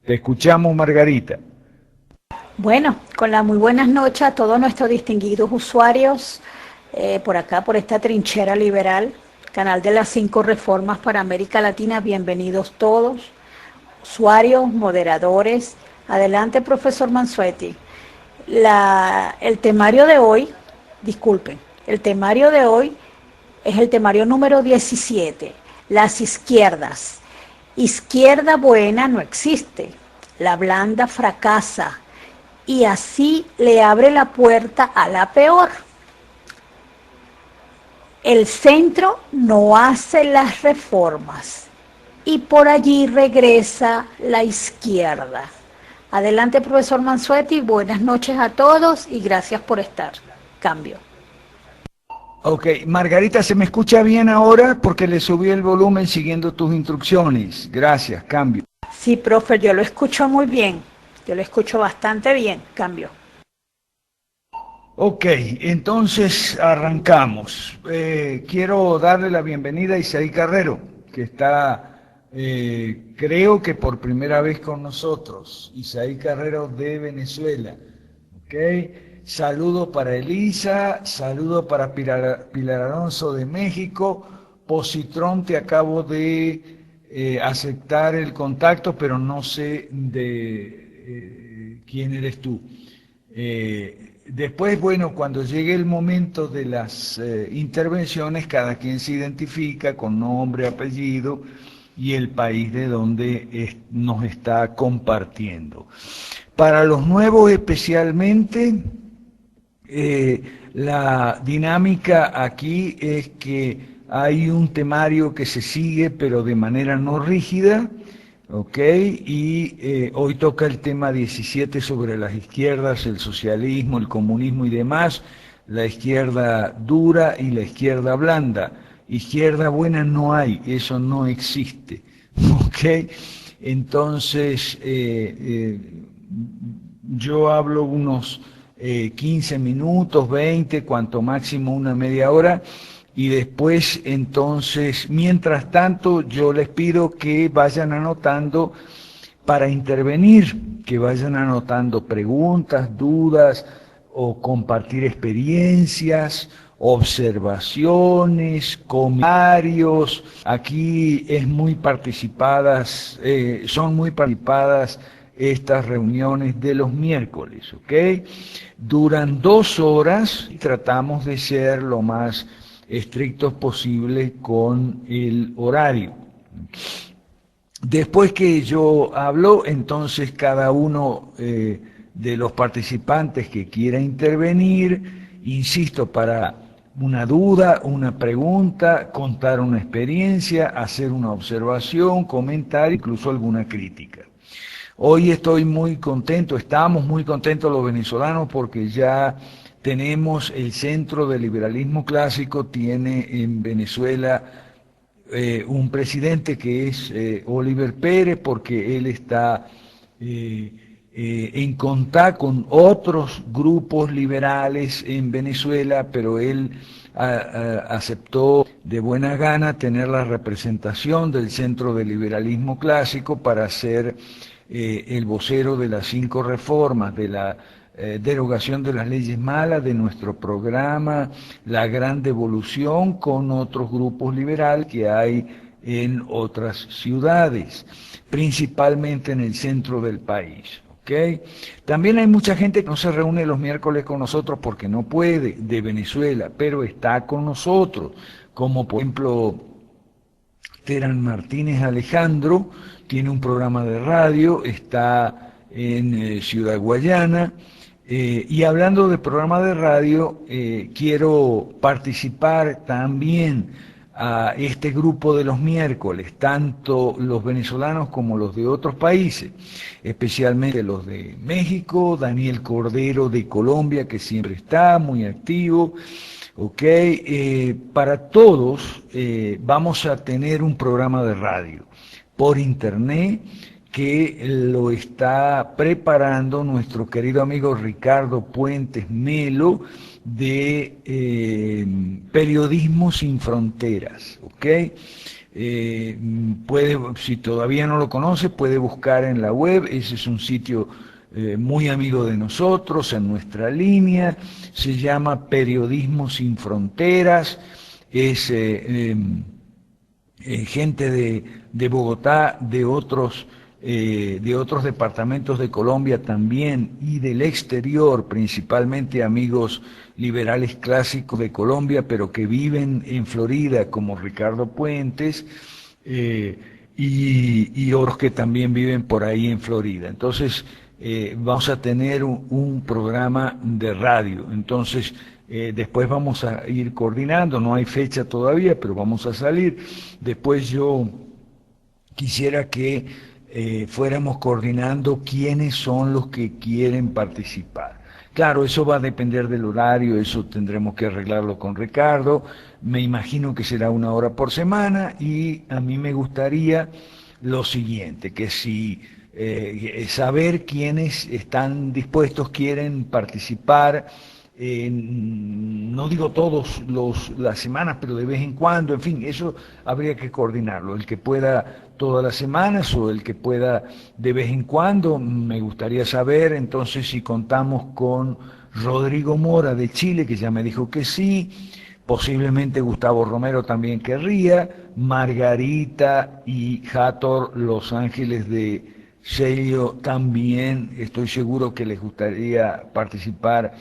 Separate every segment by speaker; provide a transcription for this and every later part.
Speaker 1: Te escuchamos, Margarita.
Speaker 2: Bueno, con la muy buenas noches a todos nuestros distinguidos usuarios por acá, por esta trinchera liberal, canal de las 5 reformas para América Latina, bienvenidos todos, usuarios, moderadores. Adelante, profesor Mansueti. El temario de hoy, disculpen, el temario de hoy es el temario número 17, las izquierdas. Izquierda buena no existe, la blanda fracasa y así le abre la puerta a la peor. El centro no hace las reformas y por allí regresa la izquierda. Adelante, profesor Mansueti, buenas noches a todos y gracias por estar. Cambio.
Speaker 1: Ok, Margarita, ¿se me escucha bien ahora? Porque le subí el volumen siguiendo tus instrucciones. Gracias, cambio.
Speaker 2: Sí, profe, yo lo escucho muy bien. Yo lo escucho bastante bien. Cambio.
Speaker 1: Ok, entonces arrancamos. Quiero darle la bienvenida a Isaí Carrero, que está, creo que por primera vez con nosotros. Isaí Carrero de Venezuela. Ok, saludo para Elisa, saludo para Pilar Alonso de México. Positrón, te acabo de aceptar el contacto, pero no sé de quién eres tú. Después, bueno, cuando llegue el momento de las intervenciones, cada quien se identifica con nombre, apellido y el país de donde nos está compartiendo. Para los nuevos especialmente, la dinámica aquí es que hay un temario que se sigue, pero de manera no rígida, ¿ok? Y hoy toca el tema 17 sobre las izquierdas, el socialismo, el comunismo y demás, la izquierda dura y la izquierda blanda. Izquierda buena no hay, eso no existe, ¿ok? Entonces, yo hablo unos 15 minutos, 20, cuanto máximo una media hora, y después entonces, mientras tanto, yo les pido que vayan anotando para intervenir, que vayan anotando preguntas, dudas o compartir experiencias, observaciones, comentarios. Aquí es muy participadas, son muy participadas estas reuniones de los miércoles, ¿ok? Duran 2 horas y tratamos de ser lo más estrictos posible con el horario. Después que yo hablo, entonces cada uno de los participantes que quiera intervenir, insisto, para una duda, una pregunta, contar una experiencia, hacer una observación, comentar, incluso alguna crítica. Hoy estoy muy contento, estamos muy contentos los venezolanos porque ya tenemos el Centro de Liberalismo Clásico, tiene en Venezuela un presidente que es Oliver Pérez, porque él está en contacto con otros grupos liberales en Venezuela, pero él aceptó de buena gana tener la representación del Centro de Liberalismo Clásico para ser el vocero de las 5 reformas, de la derogación de las leyes malas, de nuestro programa, la gran devolución con otros grupos liberales que hay en otras ciudades, principalmente en el centro del país. ¿Okay? También hay mucha gente que no se reúne los miércoles con nosotros porque no puede, de Venezuela, pero está con nosotros, como por ejemplo Teran Martínez Alejandro, tiene un programa de radio, está en Ciudad Guayana. Y hablando de programa de radio, quiero participar también a este grupo de los miércoles, tanto los venezolanos como los de otros países, especialmente los de México, Daniel Cordero de Colombia, que siempre está muy activo. Ok, para todos vamos a tener un programa de radio por internet que lo está preparando nuestro querido amigo Ricardo Puentes Melo de Periodismo Sin Fronteras, ¿ok? Si todavía no lo conoce, puede buscar en la web. Ese es un sitio muy amigo de nosotros, en nuestra línea. Se llama Periodismo Sin Fronteras. Es gente de Bogotá, de otros departamentos de Colombia también y del exterior, principalmente amigos liberales clásicos de Colombia, pero que viven en Florida, como Ricardo Puentes, y otros que también viven por ahí en Florida. Entonces, vamos a tener un programa de radio. Entonces, después vamos a ir coordinando, no hay fecha todavía, pero vamos a salir. Después yo quisiera que fuéramos coordinando quiénes son los que quieren participar. Claro, eso va a depender del horario, eso tendremos que arreglarlo con Ricardo. Me imagino que será 1 hora por semana y a mí me gustaría lo siguiente, que si saber quiénes están dispuestos, quieren participar. No digo todas las semanas, pero de vez en cuando, en fin, eso habría que coordinarlo. El que pueda todas las semanas o el que pueda de vez en cuando, me gustaría saber entonces si contamos con Rodrigo Mora de Chile, que ya me dijo que sí, posiblemente Gustavo Romero también querría, Margarita y Hathor Los Ángeles de Celio también, estoy seguro que les gustaría participar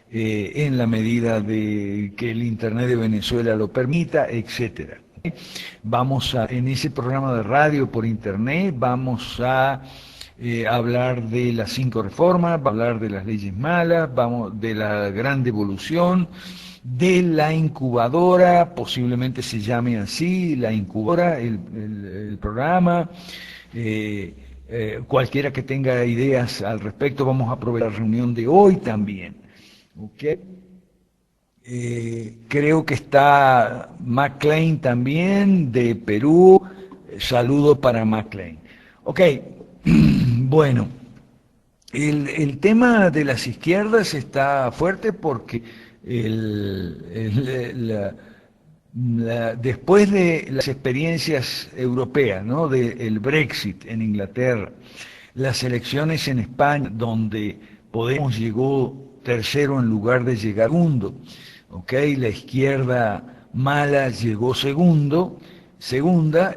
Speaker 1: en la medida de que el Internet de Venezuela lo permita, etcétera. En ese programa de radio por Internet, vamos a hablar de las 5 reformas, vamos a hablar de las leyes malas, vamos de la gran devolución, de la incubadora, posiblemente se llame así, la incubadora, el programa. Cualquiera que tenga ideas al respecto, vamos a aprovechar la reunión de hoy también. Okay. Creo que está McLean también, de Perú. Saludo para McLean. Ok, bueno, el tema de las izquierdas está fuerte porque después de las experiencias europeas, ¿no? Del Brexit en Inglaterra, las elecciones en España, donde Podemos llegó tercero en lugar de llegar segundo, ¿okay? La izquierda mala llegó segunda,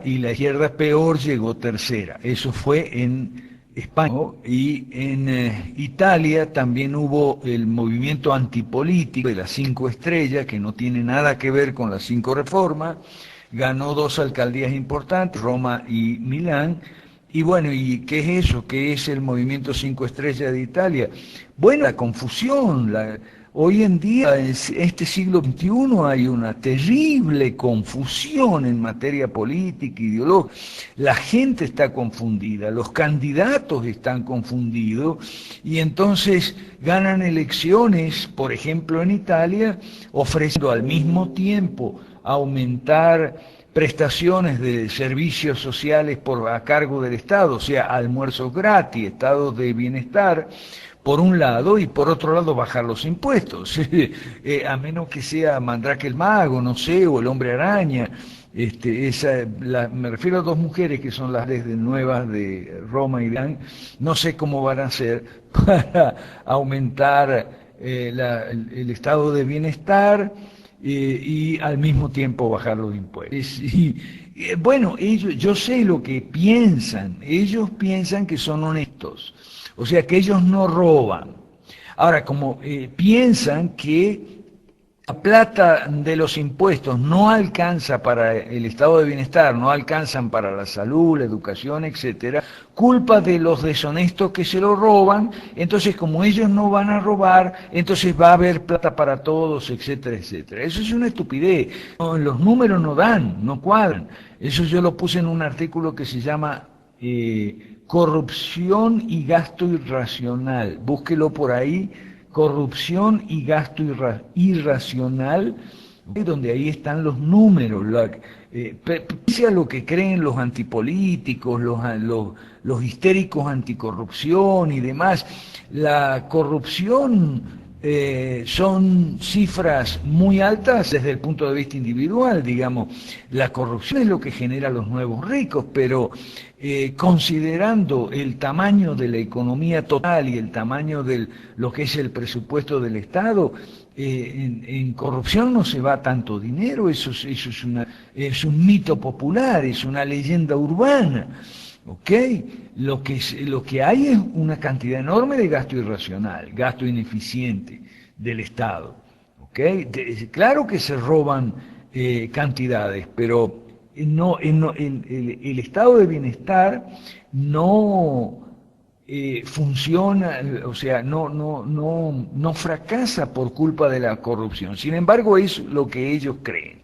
Speaker 1: y la izquierda peor llegó tercera. Eso fue en España, ¿no? Y en Italia también hubo el movimiento antipolítico de las 5 estrellas, que no tiene nada que ver con las 5 reformas, ganó 2 alcaldías importantes, Roma y Milán. Y bueno, ¿y qué es eso? ¿Qué es el movimiento 5 estrellas de Italia? Bueno, la confusión. Hoy en día, en este siglo XXI, hay una terrible confusión en materia política, ideológica. La gente está confundida, los candidatos están confundidos, y entonces ganan elecciones, por ejemplo en Italia, ofreciendo al mismo tiempo aumentar prestaciones de servicios sociales a cargo del Estado, o sea, almuerzos gratis, estados de bienestar, por un lado, y por otro lado bajar los impuestos, a menos que sea Mandrake el Mago, no sé, o el Hombre Araña. Me refiero a 2 mujeres que son las nuevas de Roma y Milán. No sé cómo van a hacer para aumentar el estado de bienestar y al mismo tiempo bajar los impuestos. Bueno, yo sé lo que piensan. Ellos piensan que son honestos, o sea, que ellos no roban. Ahora, como piensan que la plata de los impuestos no alcanza para el estado de bienestar, no alcanzan para la salud, la educación, etcétera, culpa de los deshonestos que se lo roban. Entonces, como ellos no van a robar, entonces va a haber plata para todos, etcétera, etcétera. Eso es una estupidez. No, los números no dan, no cuadran. Eso yo lo puse en un artículo que se llama Corrupción y gasto irracional. Búsquelo por ahí. Corrupción y gasto irracional, donde ahí están los números, pese a lo que creen los antipolíticos, los histéricos anticorrupción y demás. La corrupción son cifras muy altas desde el punto de vista individual, digamos. La corrupción es lo que genera los nuevos ricos, pero considerando el tamaño de la economía total y el tamaño de lo que es el presupuesto del Estado, en corrupción no se va tanto dinero, eso es un mito popular, es una leyenda urbana. ¿Ok? Lo que hay es una cantidad enorme de gasto irracional, gasto ineficiente del Estado. ¿Ok? Claro que se roban cantidades, pero el estado de bienestar no funciona, o sea, no fracasa por culpa de la corrupción. Sin embargo, es lo que ellos creen.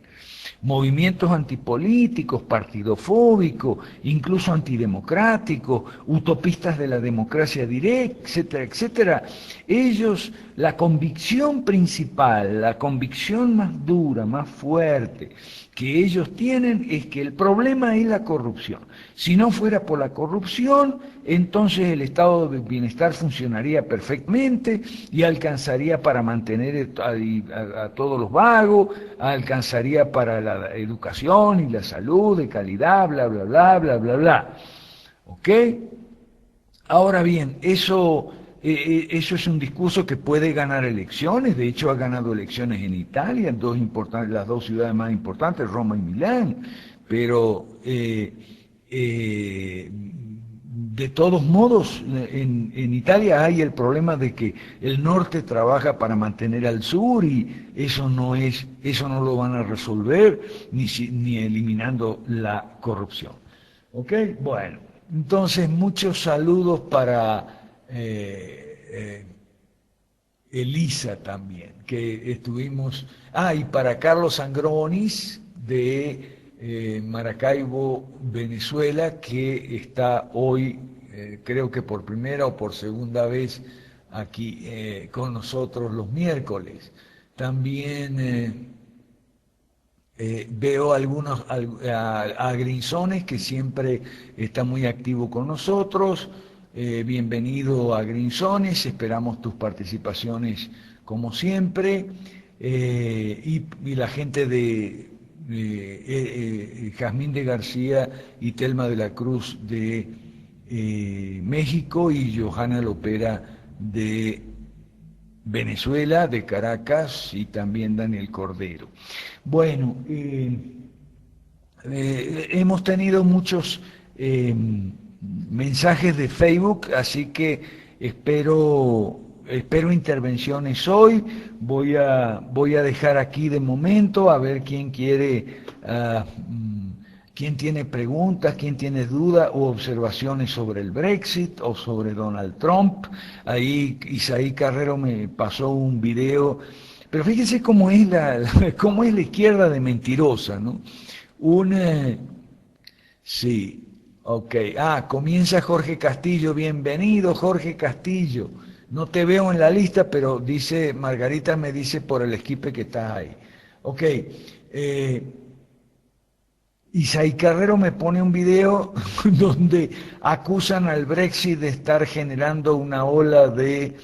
Speaker 1: Movimientos antipolíticos, partidofóbicos, incluso antidemocráticos, utopistas de la democracia directa, etcétera, etcétera. Ellos, la convicción principal, la convicción más dura, más fuerte que ellos tienen es que el problema es la corrupción. Si no fuera por la corrupción, entonces el estado de bienestar funcionaría perfectamente y alcanzaría para mantener a todos los vagos, alcanzaría para la educación y la salud de calidad, bla, bla, bla, bla, bla, bla. ¿Ok? Ahora bien, eso es un discurso que puede ganar elecciones, de hecho ha ganado elecciones en Italia, en las dos ciudades más importantes, Roma y Milán, pero de todos modos en Italia hay el problema de que el norte trabaja para mantener al sur y eso no lo van a resolver ni eliminando la corrupción. ¿Ok? Bueno, entonces muchos saludos para Elisa también, que estuvimos... Ah, y para Carlos Sangronis de Maracaibo, Venezuela, que está hoy, creo que por primera o por segunda vez aquí con nosotros los miércoles. También... veo a Grinzones, que siempre está muy activo con nosotros. Bienvenido a Grinzones, esperamos tus participaciones como siempre. Y la gente de Jazmín de García y Telma de la Cruz de México y Johanna Lopera de Venezuela, de Caracas, y también Daniel Cordero. Bueno, hemos tenido muchos mensajes de Facebook, así que espero intervenciones hoy. Voy a dejar aquí de momento a ver quién quiere, quién tiene preguntas, quién tiene dudas o observaciones sobre el Brexit o sobre Donald Trump. Ahí Isaí Carrero me pasó un video, pero fíjense cómo es cómo es la izquierda de mentirosa, ¿no? Un, sí, ok. Ah, comienza Jorge Castillo, bienvenido Jorge Castillo. No te veo en la lista, pero dice, Margarita me dice por el esquipe que estás ahí. Ok. Isaí Carrero me pone un video donde acusan al Brexit de estar generando una ola de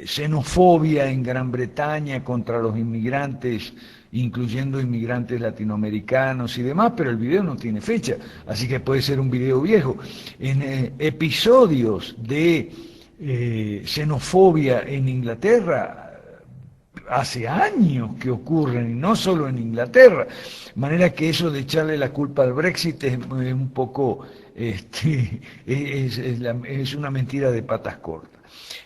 Speaker 1: xenofobia en Gran Bretaña contra los inmigrantes, incluyendo inmigrantes latinoamericanos y demás, pero el video no tiene fecha, así que puede ser un video viejo. En episodios de xenofobia en Inglaterra, hace años que ocurren, y no solo en Inglaterra, de manera que eso de echarle la culpa al Brexit es un poco, es una mentira de patas cortas.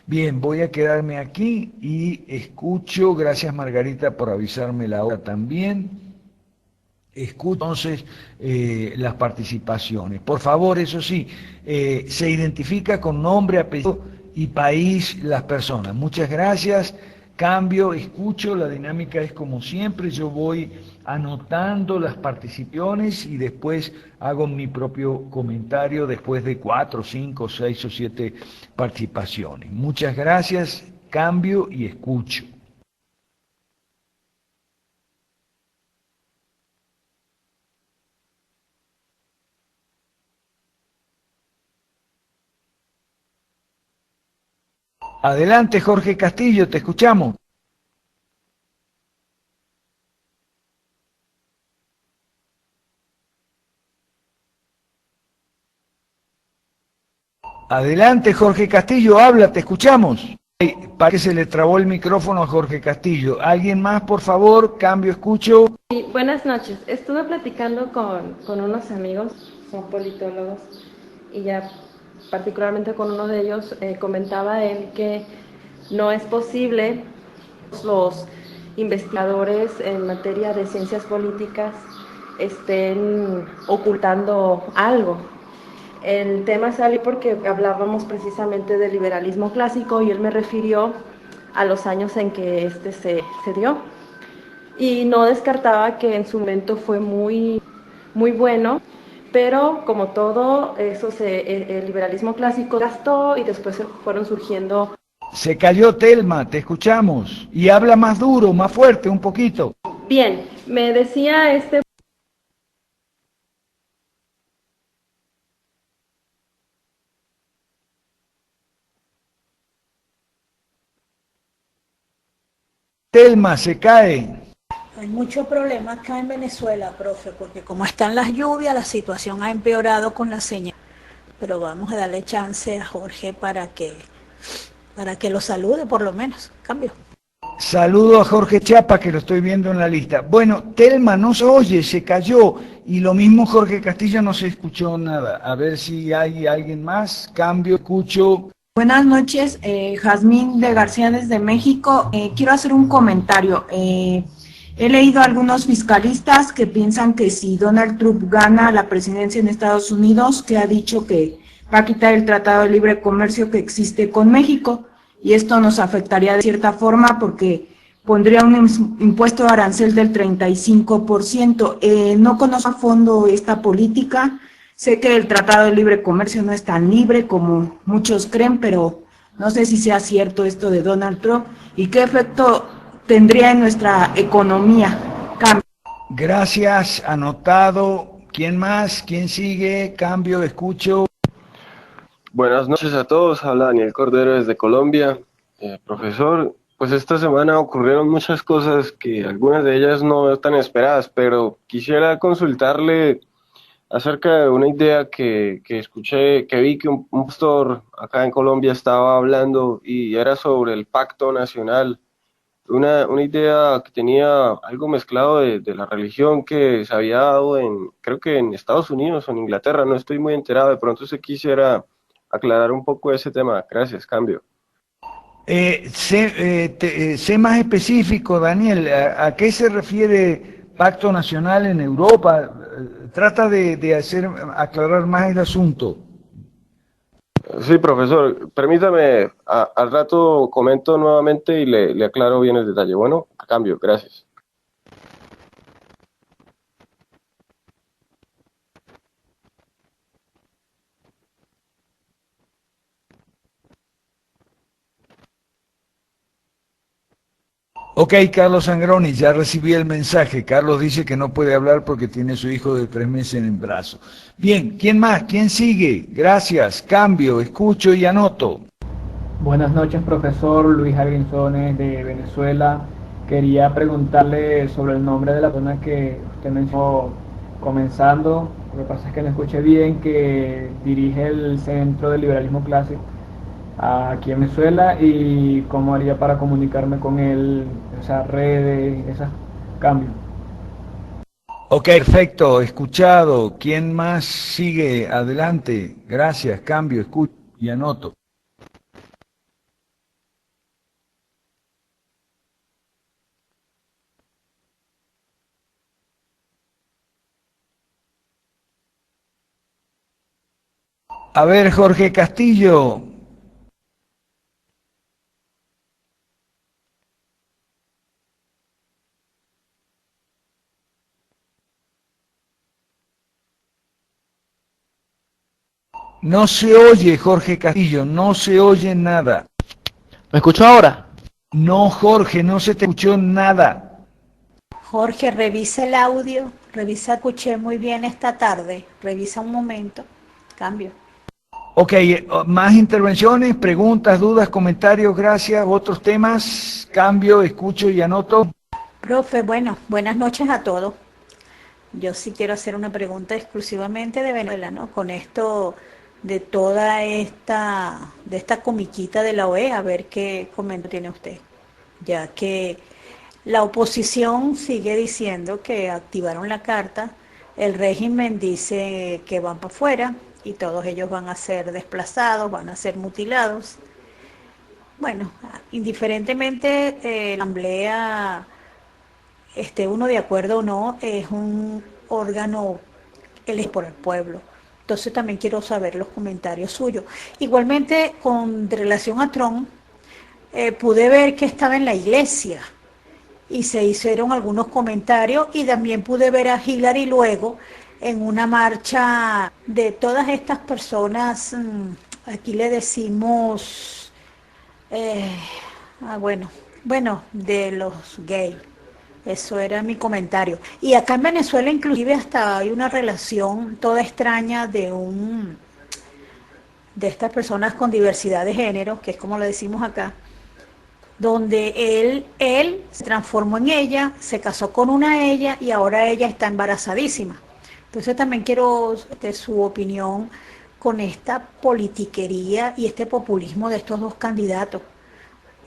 Speaker 1: Bien, voy a quedarme aquí y escucho, gracias Margarita por avisarme la hora también. Escucho entonces las participaciones. Por favor, eso sí, se identifica con nombre, apellido y país las personas. Muchas gracias. Cambio, escucho, la dinámica es como siempre, yo voy anotando las participaciones y después hago mi propio comentario después de 4, 5, 6 o 7 participaciones. Muchas gracias, cambio y escucho. Adelante, Jorge Castillo, te escuchamos. Adelante, Jorge Castillo, habla, te escuchamos. Ay, parece que se le trabó el micrófono a Jorge Castillo. ¿Alguien más, por favor? Cambio, escucho.
Speaker 3: Sí, buenas noches. Estuve platicando con unos amigos, son politólogos, y ya particularmente con uno de ellos comentaba él que no es posible los investigadores en materia de ciencias políticas estén ocultando algo. El tema salió porque hablábamos precisamente del liberalismo clásico y él me refirió a los años en que se dio. Y no descartaba que en su momento fue muy, muy bueno, pero como todo, el liberalismo clásico gastó y después se fueron surgiendo.
Speaker 1: Se cayó Telma, te escuchamos. Y habla más duro, más fuerte, un poquito.
Speaker 3: Bien, me decía
Speaker 1: Telma, se cae.
Speaker 2: Hay muchos problemas acá en Venezuela, profe, porque como están las lluvias, la situación ha empeorado con la señal. Pero vamos a darle chance a Jorge para que lo salude por lo menos. Cambio.
Speaker 1: Saludo a Jorge Chapa, que lo estoy viendo en la lista. Bueno, Telma no se oye, se cayó. Y lo mismo Jorge Castillo, no se escuchó nada. A ver si hay alguien más. Cambio, escucho.
Speaker 4: Buenas noches, Jazmín de García desde México. Quiero hacer un comentario. He leído a algunos fiscalistas que piensan que si Donald Trump gana la presidencia en Estados Unidos, que ha dicho que va a quitar el Tratado de Libre Comercio que existe con México, y esto nos afectaría de cierta forma porque pondría un impuesto de arancel del 35%. No conozco a fondo esta política. Sé que el Tratado de Libre Comercio no es tan libre como muchos creen, pero no sé si sea cierto esto de Donald Trump y qué efecto tendría en nuestra economía.
Speaker 1: Gracias, anotado. ¿Quién más? ¿Quién sigue? Cambio, escucho.
Speaker 5: Buenas noches a todos, habla Daniel Cordero desde Colombia. Profesor, pues esta semana ocurrieron muchas cosas que algunas de ellas no tan esperadas, pero quisiera consultarle acerca de una idea que escuché, que vi que un pastor acá en Colombia estaba hablando y era sobre el pacto nacional, una idea que tenía algo mezclado de la religión que se había dado creo que en Estados Unidos o en Inglaterra, no estoy muy enterado, de pronto se quisiera aclarar un poco ese tema. Gracias, cambio.
Speaker 1: Sé más específico, Daniel, ¿a qué se refiere pacto nacional en Europa? Trata de aclarar más el asunto.
Speaker 5: Sí, profesor, permítame, al rato comento nuevamente y le aclaro bien el detalle. Bueno, a cambio, gracias.
Speaker 1: Ok, Carlos Sangroni, ya recibí el mensaje. Carlos dice que no puede hablar porque tiene su hijo de 3 meses en el brazo. Bien, ¿quién más? ¿Quién sigue? Gracias, cambio, escucho y anoto.
Speaker 6: Buenas noches, profesor Luis Arguinzones de Venezuela. Quería preguntarle sobre el nombre de la persona que usted mencionó comenzando. Lo que pasa es que no escuché bien, que dirige el Centro del Liberalismo Clásico aquí en Venezuela, y cómo haría para comunicarme con él, esas redes, esos cambios.
Speaker 1: Ok, perfecto, escuchado. ¿Quién más sigue? Adelante. Gracias, cambio, escucho y anoto. A ver, Jorge Castillo. No se oye, Jorge Castillo, no se oye nada.
Speaker 7: ¿Me escuchó ahora?
Speaker 1: No, Jorge, no se te escuchó nada.
Speaker 2: Jorge, revisa el audio, revisa, escuché muy bien esta tarde, revisa un momento, cambio.
Speaker 1: Ok, más intervenciones, preguntas, dudas, comentarios, gracias. Otros temas, cambio, escucho y anoto.
Speaker 2: Profe, bueno, buenas noches a todos. Yo sí quiero hacer una pregunta exclusivamente de Venezuela, ¿no? Con esto de toda esta comiquita de la OEA, a ver qué comentario tiene usted. Ya que la oposición sigue diciendo que activaron la carta, el régimen dice que van para afuera y todos ellos van a ser desplazados, van a ser mutilados. Bueno, indiferentemente la asamblea esté uno de acuerdo o no, es un órgano elegido por el pueblo. Entonces también quiero saber los comentarios suyos. Igualmente, con relación a Trump, pude ver que estaba en la iglesia y se hicieron algunos comentarios y también pude ver a Hillary luego en una marcha de todas estas personas, aquí le decimos, eh, bueno, de los gays. Eso era mi comentario. Y acá en Venezuela inclusive hasta hay una relación toda extraña de estas personas con diversidad de género, que es como lo decimos acá, donde él se transformó en ella, se casó con una ella y ahora ella está embarazadísima. Entonces también quiero su opinión con esta politiquería y este populismo de estos dos candidatos.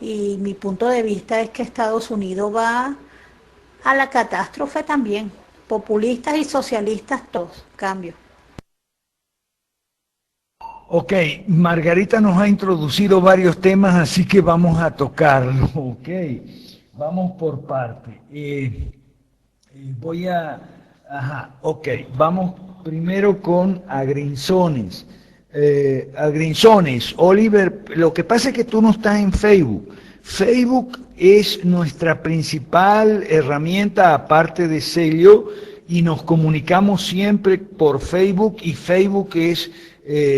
Speaker 2: Y mi punto de vista es que Estados Unidos va a la catástrofe también. Populistas y socialistas todos, cambio.
Speaker 1: Ok, Margarita nos ha introducido varios temas, así que vamos a tocarlo. Ok, vamos por parte. Vamos primero con Agrinzones. Agrinzones, Oliver, lo que pasa es que tú no estás en Facebook. Facebook es nuestra principal herramienta aparte de Celio y nos comunicamos siempre por Facebook y Facebook es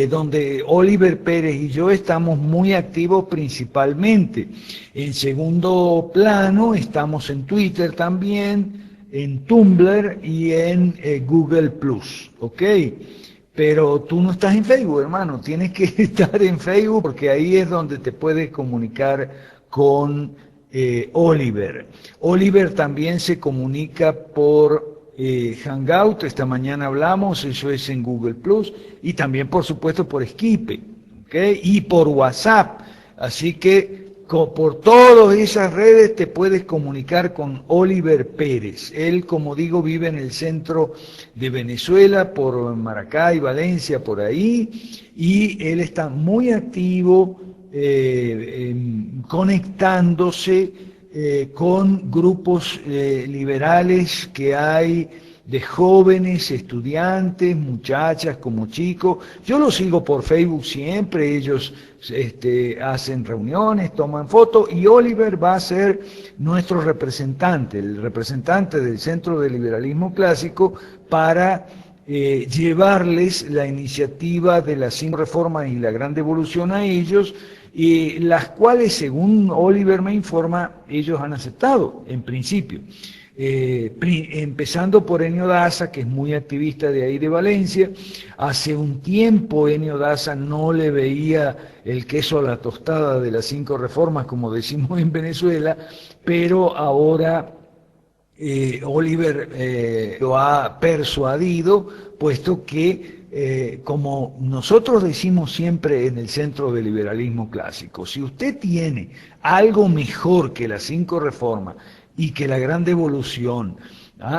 Speaker 1: donde Oliver Pérez y yo estamos muy activos principalmente. En segundo plano estamos en Twitter también, en Tumblr y en Google Plus, ¿ok? Pero tú no estás en Facebook, hermano, tienes que estar en Facebook porque ahí es donde te puedes comunicar con Oliver. Oliver también se comunica por Hangout, esta mañana hablamos, eso es en Google Plus, y también por supuesto por Skype, ¿okay? Y por WhatsApp, así que por todas esas redes te puedes comunicar con Oliver Pérez. Él, como digo, vive en el centro de Venezuela, por Maracay, Valencia, por ahí, y él está muy activo conectándose con grupos liberales que hay de jóvenes, estudiantes, muchachas como chicos. Yo los sigo por Facebook siempre, ellos hacen reuniones, toman fotos y Oliver va a ser nuestro representante, el representante del Centro de Liberalismo Clásico para llevarles la iniciativa de las 5 reformas y la gran devolución a ellos, y las cuales, según Oliver me informa, ellos han aceptado en principio. Empezando por Enio Daza, que es muy activista de ahí de Valencia. Hace un tiempo Enio Daza no le veía el queso a la tostada de las 5 reformas, como decimos en Venezuela, pero ahora Oliver lo ha persuadido, puesto que como nosotros decimos siempre en el Centro de Liberalismo Clásico, si usted tiene algo mejor que las 5 reformas y que la gran devolución,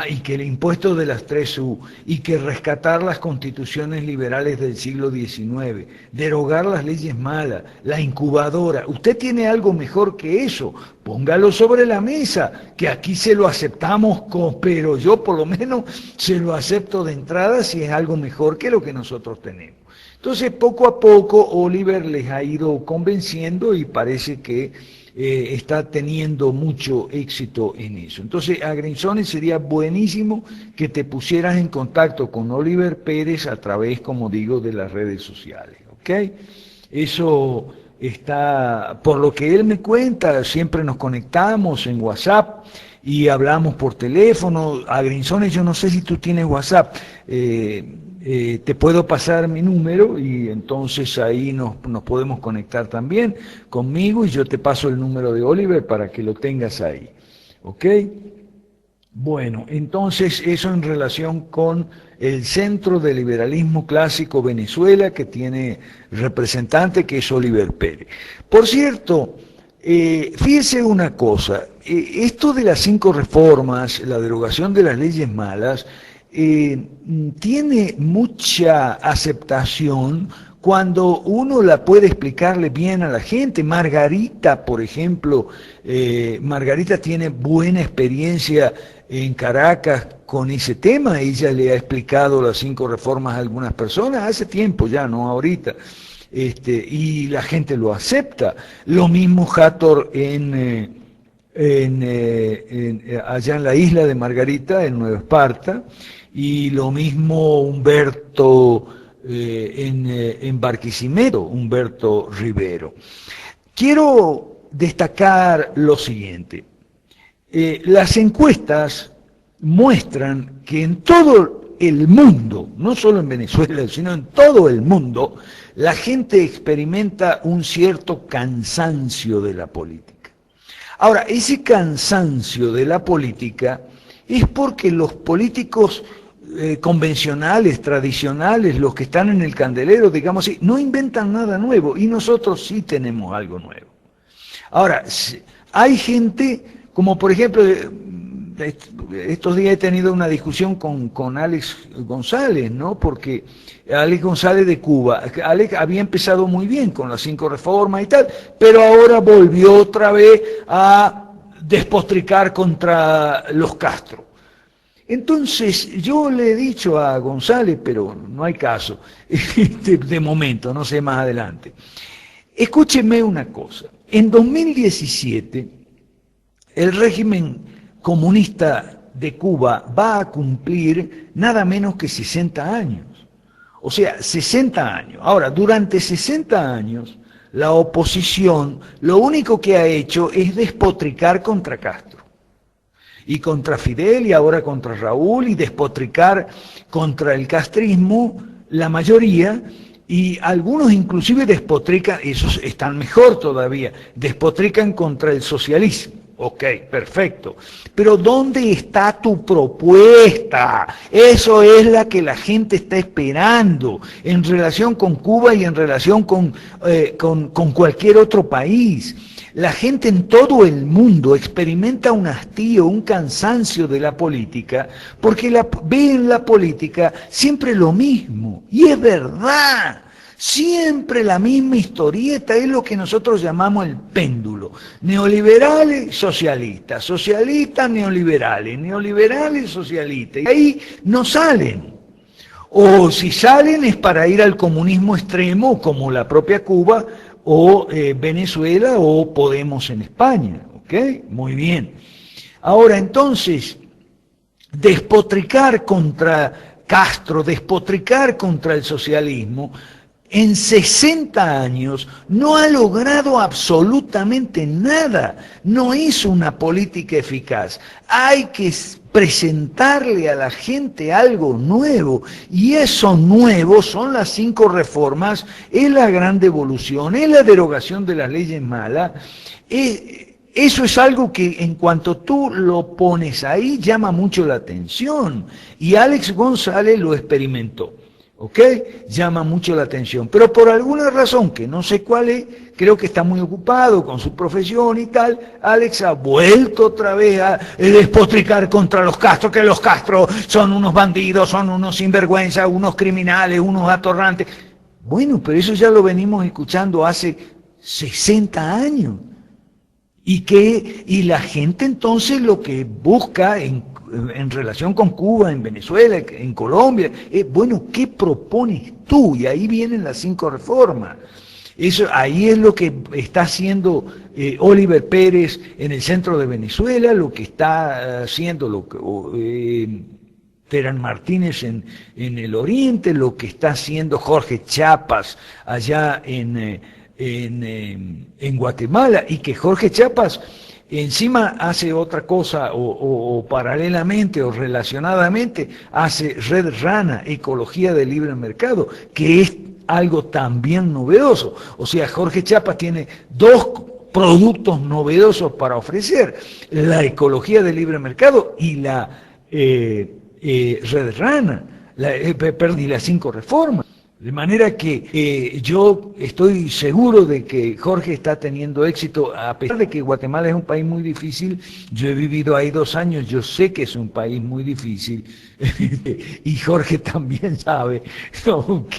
Speaker 1: y que el impuesto de las 3U, y que rescatar las constituciones liberales del siglo XIX, derogar las leyes malas, la incubadora, usted tiene algo mejor que eso, póngalo sobre la mesa, que aquí se lo aceptamos, pero yo por lo menos se lo acepto de entrada si es algo mejor que lo que nosotros tenemos. Entonces, poco a poco, Oliver les ha ido convenciendo y parece que está teniendo mucho éxito en eso. Entonces, Agrinzones, sería buenísimo que te pusieras en contacto con Oliver Pérez a través, como digo, de las redes sociales, ¿ok? Eso está, por lo que él me cuenta, siempre nos conectamos en WhatsApp y hablamos por teléfono. Agrinzones, yo no sé si tú tienes WhatsApp. te puedo pasar mi número y entonces ahí nos podemos conectar también conmigo y yo te paso el número de Oliver para que lo tengas ahí. ¿Ok? Bueno, entonces eso en relación con el Centro de Liberalismo Clásico Venezuela, que tiene representante que es Oliver Pérez. Por cierto, fíjese una cosa, esto de las 5 reformas, la derogación de las leyes malas, tiene mucha aceptación cuando uno la puede explicarle bien a la gente. Margarita, por ejemplo, Margarita tiene buena experiencia en Caracas con ese tema, ella le ha explicado las 5 reformas a algunas personas, hace tiempo ya, no ahorita, y la gente lo acepta. Lo mismo Hathor allá en la isla de Margarita, en Nueva Esparta, y lo mismo Humberto en Barquisimeto, Humberto Rivero. Quiero destacar lo siguiente. Las encuestas muestran que en todo el mundo, no solo en Venezuela, sino en todo el mundo, la gente experimenta un cierto cansancio de la política. Ahora, ese cansancio de la política es porque los políticos convencionales, tradicionales, los que están en el candelero, digamos así, no inventan nada nuevo y nosotros sí tenemos algo nuevo. Ahora, hay gente, como por ejemplo, estos días he tenido una discusión con Alex González, ¿no? Porque Alex González de Cuba, Alex había empezado muy bien con las 5 reformas y tal, pero ahora volvió otra vez a despotricar contra los Castro. Entonces, yo le he dicho a González, pero no hay caso, de momento, no sé más adelante. Escúcheme una cosa, en 2017, el régimen comunista de Cuba va a cumplir nada menos que 60 años. O sea, 60 años. Ahora, durante 60 años, la oposición lo único que ha hecho es despotricar contra Castro. Y contra Fidel y ahora contra Raúl y despotricar contra el castrismo, la mayoría, y algunos inclusive despotrican, esos están mejor todavía, despotrican contra el socialismo. Ok, perfecto. Pero ¿dónde está tu propuesta? Eso es la que la gente está esperando en relación con Cuba y en relación con cualquier otro país. La gente en todo el mundo experimenta un hastío, un cansancio de la política, porque ve en la política siempre lo mismo. Y es verdad, siempre la misma historieta, es lo que nosotros llamamos el péndulo. Neoliberales, socialistas, socialistas, neoliberales, neoliberales, socialistas. Y ahí no salen. O si salen es para ir al comunismo extremo, como la propia Cuba, o Venezuela o Podemos en España, ¿ok? Muy bien. Ahora, entonces, despotricar contra Castro, despotricar contra el socialismo, en 60 años no ha logrado absolutamente nada, no es una política eficaz. Hay que presentarle a la gente algo nuevo, y eso nuevo son las 5 reformas, es la gran devolución, es la derogación de las leyes malas. Eso es algo que en cuanto tú lo pones ahí llama mucho la atención, y Alex González lo experimentó. ¿Ok? Llama mucho la atención, pero por alguna razón que no sé cuál es, creo que está muy ocupado con su profesión y tal, Alex ha vuelto otra vez a despotricar contra los Castro, que los Castro son unos bandidos, son unos sinvergüenzas, unos criminales, unos atorrantes. Bueno, pero eso ya lo venimos escuchando hace 60 años. Y la gente entonces lo que busca en relación con Cuba, en Venezuela, en Colombia, bueno, ¿qué propones tú? Y ahí vienen las 5 reformas. Eso, ahí es lo que está haciendo Oliver Pérez en el centro de Venezuela, lo que está haciendo Terán Martínez en el oriente, lo que está haciendo Jorge Chiapas allá en Guatemala, y que Jorge Chiapas encima hace otra cosa o paralelamente o relacionadamente hace Red Rana, Ecología del Libre Mercado, que es algo también novedoso. O sea, Jorge Chapa tiene dos productos novedosos para ofrecer, la ecología del libre mercado y la Red Rana, y las 5 reformas. De manera que yo estoy seguro de que Jorge está teniendo éxito, a pesar de que Guatemala es un país muy difícil. Yo he vivido ahí 2 años, yo sé que es un país muy difícil, y Jorge también sabe, ¿ok?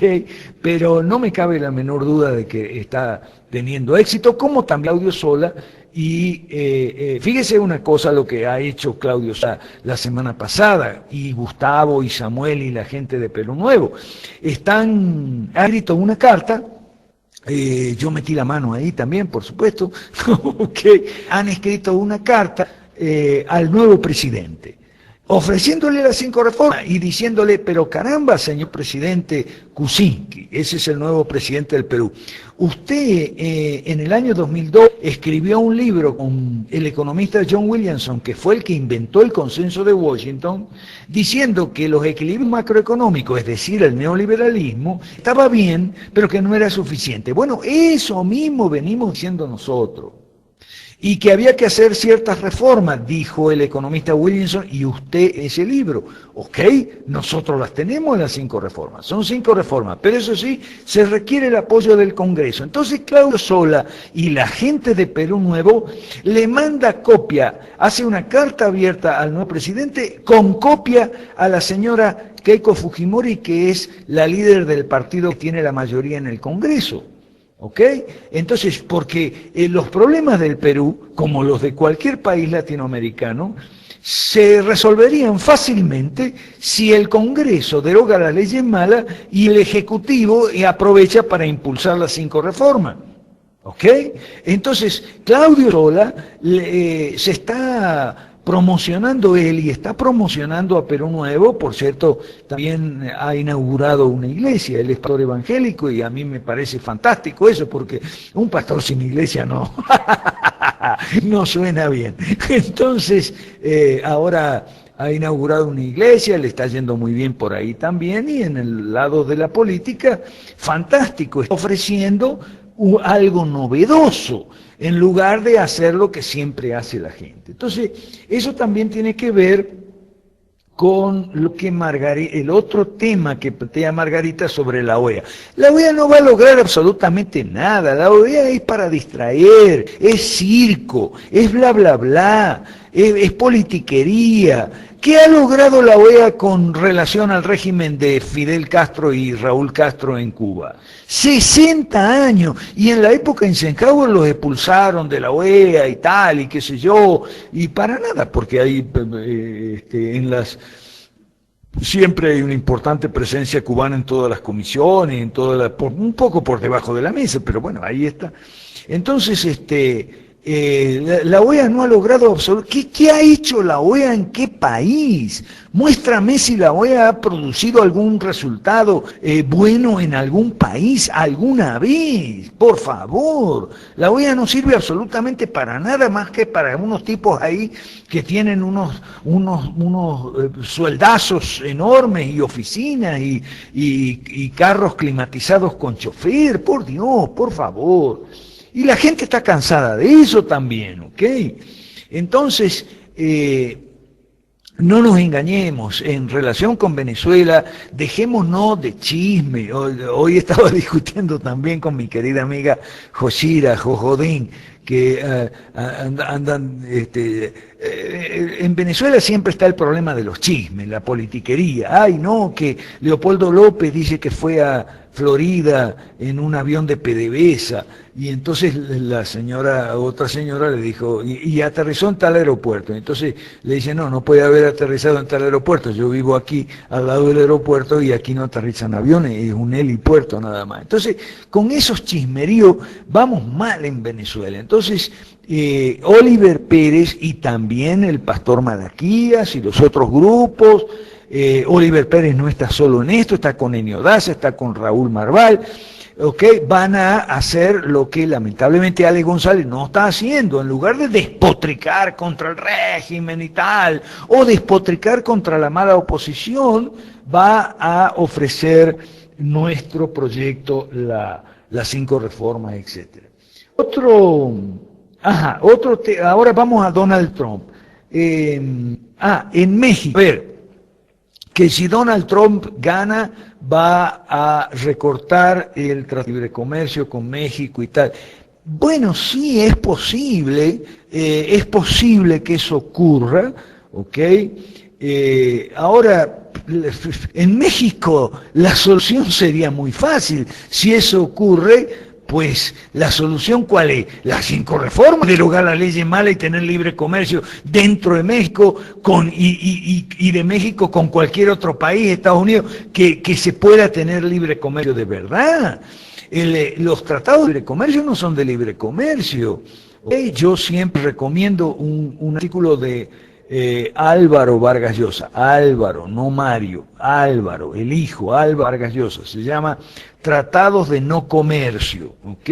Speaker 1: Pero no me cabe la menor duda de que está teniendo éxito, como también Claudio Sola. Y fíjese una cosa, lo que ha hecho Claudio Sola la semana pasada, y Gustavo y Samuel y la gente de Perú Nuevo. Han escrito una carta, yo metí la mano ahí también, por supuesto, que han escrito una carta al nuevo presidente, ofreciéndole las 5 reformas y diciéndole: pero caramba, señor presidente Kuczynski, ese es el nuevo presidente del Perú, usted en el año 2002 escribió un libro con el economista John Williamson, que fue el que inventó el consenso de Washington, diciendo que los equilibrios macroeconómicos, es decir, el neoliberalismo, estaba bien, pero que no era suficiente. Bueno, eso mismo venimos diciendo nosotros. Y que había que hacer ciertas reformas, dijo el economista Williamson, y usted ese libro. Ok, nosotros las tenemos, las 5 reformas. Son 5 reformas, pero eso sí, se requiere el apoyo del Congreso. Entonces Claudio Sola y la gente de Perú Nuevo le manda copia, hace una carta abierta al nuevo presidente con copia a la señora Keiko Fujimori, que es la líder del partido que tiene la mayoría en el Congreso. ¿Ok? Entonces, porque los problemas del Perú, como los de cualquier país latinoamericano, se resolverían fácilmente si el Congreso deroga las leyes malas y el Ejecutivo aprovecha para impulsar las 5 reformas. ¿Ok? Entonces, Claudio Sola se está promocionando él y está promocionando a Perú Nuevo. Por cierto, también ha inaugurado una iglesia. Él es pastor evangélico y a mí me parece fantástico eso, porque un pastor sin iglesia no, no suena bien. Entonces, ahora ha inaugurado una iglesia, le está yendo muy bien por ahí también, y en el lado de la política, fantástico, está ofreciendo algo novedoso, en lugar de hacer lo que siempre hace la gente. Entonces, eso también tiene que ver con lo que el otro tema que plantea Margarita sobre la OEA. La OEA no va a lograr absolutamente nada, la OEA es para distraer, es circo, es bla bla bla, es politiquería. ¿Qué ha logrado la OEA con relación al régimen de Fidel Castro y Raúl Castro en Cuba? 60 años, y en la época Eisenhower los expulsaron de la OEA y tal, y qué sé yo, y para nada, porque hay siempre hay una importante presencia cubana en todas las comisiones, un poco por debajo de la mesa, pero bueno, ahí está. Entonces, la OEA no ha logrado absolutamente. ¿Qué ha hecho la OEA en qué país? Muéstrame si la OEA ha producido algún resultado bueno en algún país alguna vez, por favor. La OEA no sirve absolutamente para nada más que para unos tipos ahí que tienen unos sueldazos enormes y oficinas y carros climatizados con chofer. Por Dios, por favor. Y la gente está cansada de eso también, ¿ok? Entonces, no nos engañemos, en relación con Venezuela, dejémonos de chisme. Hoy estaba discutiendo también con mi querida amiga Joshira Jojodín, que andan, en Venezuela siempre está el problema de los chismes, la politiquería. Ay, no, que Leopoldo López dice que fue a Florida en un avión de PDVSA, y entonces otra señora le dijo, y aterrizó en tal aeropuerto. Entonces le dice, no puede haber aterrizado en tal aeropuerto, yo vivo aquí al lado del aeropuerto y aquí no aterrizan aviones, es un helipuerto nada más. Entonces, con esos chismeríos vamos mal en Venezuela. Entonces, Oliver Pérez y también el pastor Malaquías y los otros grupos, Oliver Pérez no está solo en esto, está con Enio Daza, está con Raúl Marval, ¿ok? Van a hacer lo que lamentablemente Ale González no está haciendo. En lugar de despotricar contra el régimen y tal, o despotricar contra la mala oposición, va a ofrecer nuestro proyecto, las 5 reformas, etc. Ahora vamos a Donald Trump. En México, a ver, que si Donald Trump gana, va a recortar el Tratado de Libre Comercio con México y tal. Bueno, sí, es posible que eso ocurra, ¿ok? Ahora, en México la solución sería muy fácil. Si eso ocurre, pues la solución ¿cuál es? Las 5 reformas, derogar la ley mala y tener libre comercio dentro de México y de México con cualquier otro país, Estados Unidos, que se pueda tener libre comercio de verdad. Los tratados de libre comercio no son de libre comercio. Yo siempre recomiendo un artículo de Álvaro Vargas Llosa, Álvaro, no Mario, Álvaro, el hijo, Álvaro Vargas Llosa, se llama Tratados de No Comercio, ¿ok?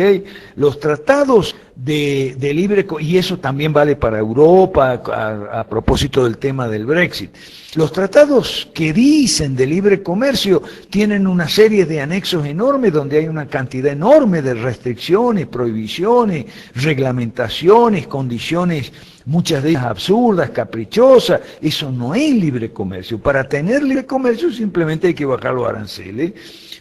Speaker 1: Los tratados de libre comercio, y eso también vale para Europa a propósito del tema del Brexit. Los tratados que dicen de libre comercio tienen una serie de anexos enormes donde hay una cantidad enorme de restricciones, prohibiciones, reglamentaciones, condiciones, muchas de ellas absurdas, caprichosas. Eso no es libre comercio. Para tener libre comercio simplemente hay que bajar los aranceles.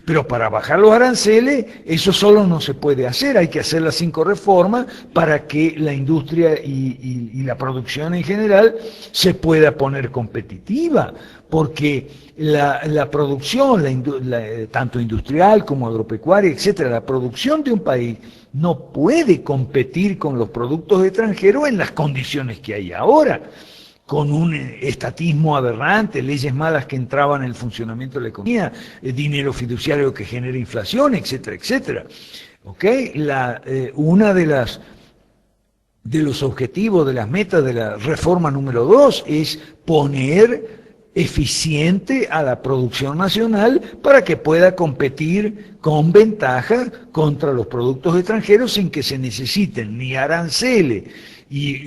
Speaker 1: Pero para bajar los aranceles, eso solo no se puede hacer, hay que hacer las 5 reformas para que la industria y la producción en general se pueda poner competitiva, porque la producción, tanto industrial como agropecuaria, etcétera, la producción de un país no puede competir con los productos extranjeros en las condiciones que hay ahora, con un estatismo aberrante, leyes malas que entraban en el funcionamiento de la economía, dinero fiduciario que genera inflación, etcétera, etcétera. ¿Ok? Una de los objetivos, de las metas de la reforma número 2 es poner eficiente a la producción nacional para que pueda competir con ventaja contra los productos extranjeros sin que se necesiten ni aranceles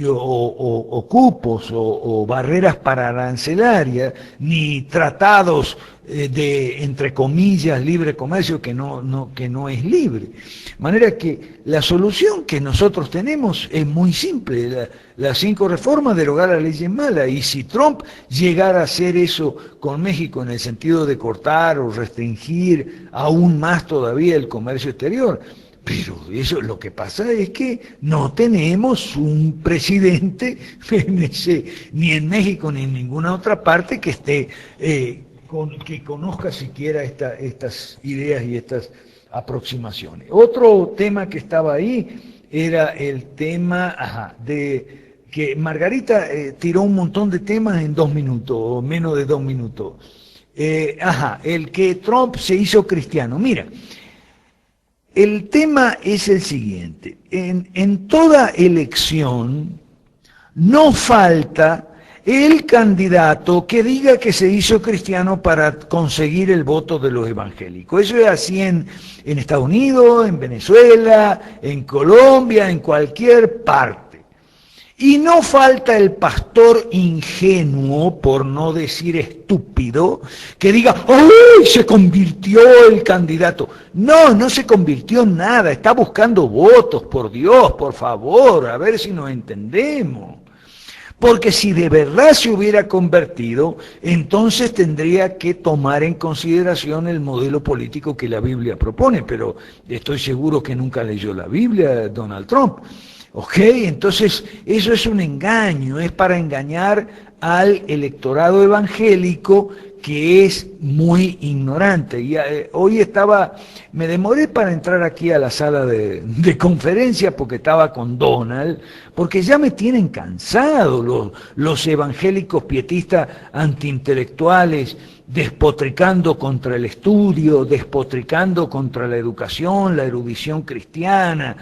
Speaker 1: o cupos o barreras para arancelarias, ni tratados de, entre comillas, libre comercio que no es libre. De manera que la solución que nosotros tenemos es muy simple, las 5 reformas, derogar la ley mala, y si Trump llegara a hacer eso con México en el sentido de cortar o restringir aún más todavía el comercio exterior, pero eso, lo que pasa es que no tenemos un presidente ni en México ni en ninguna otra parte que esté que conozca siquiera estas ideas y estas aproximaciones. Otro tema que estaba ahí era el tema de que Margarita tiró un montón de temas en 2 minutos o menos de 2 minutos. El que Trump se hizo cristiano. Mira, el tema es el siguiente, en toda elección no falta el candidato que diga que se hizo cristiano para conseguir el voto de los evangélicos. Eso es así en Estados Unidos, en Venezuela, en Colombia, en cualquier parte. Y no falta el pastor ingenuo, por no decir estúpido, que diga, ¡ay, se convirtió el candidato! No se convirtió en nada, está buscando votos, por Dios, por favor, a ver si nos entendemos. Porque si de verdad se hubiera convertido, entonces tendría que tomar en consideración el modelo político que la Biblia propone, pero estoy seguro que nunca leyó la Biblia Donald Trump. ¿Ok? Entonces, eso es un engaño, es para engañar al electorado evangélico que es muy ignorante. Y hoy me demoré para entrar aquí a la sala de conferencia porque estaba con Donald, porque ya me tienen cansado los evangélicos pietistas antiintelectuales, despotricando contra el estudio, despotricando contra la educación, la erudición cristiana.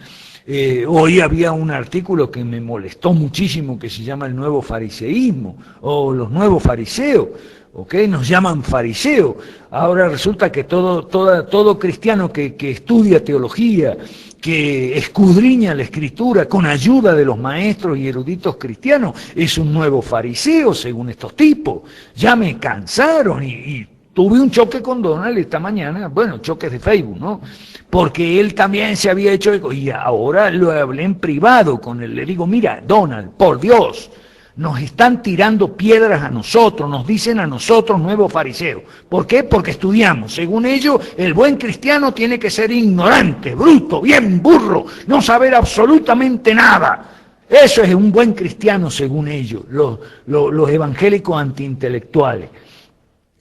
Speaker 1: Hoy había un artículo que me molestó muchísimo que se llama El Nuevo Fariseísmo o Los Nuevos Fariseos. ¿ok? Nos llaman fariseo. Ahora resulta que todo cristiano que estudia teología, que escudriña la Escritura con ayuda de los maestros y eruditos cristianos, es un nuevo fariseo según estos tipos. Ya me cansaron y tuve un choque con Donald esta mañana, bueno, choques de Facebook, ¿no? Porque él también se había hecho eco, y ahora lo hablé en privado con él, le digo, mira, Donald, por Dios, nos están tirando piedras a nosotros, nos dicen a nosotros nuevos fariseos. ¿Por qué? Porque estudiamos. Según ellos, el buen cristiano tiene que ser ignorante, bruto, bien burro, no saber absolutamente nada. Eso es un buen cristiano según ellos, los evangélicos antiintelectuales.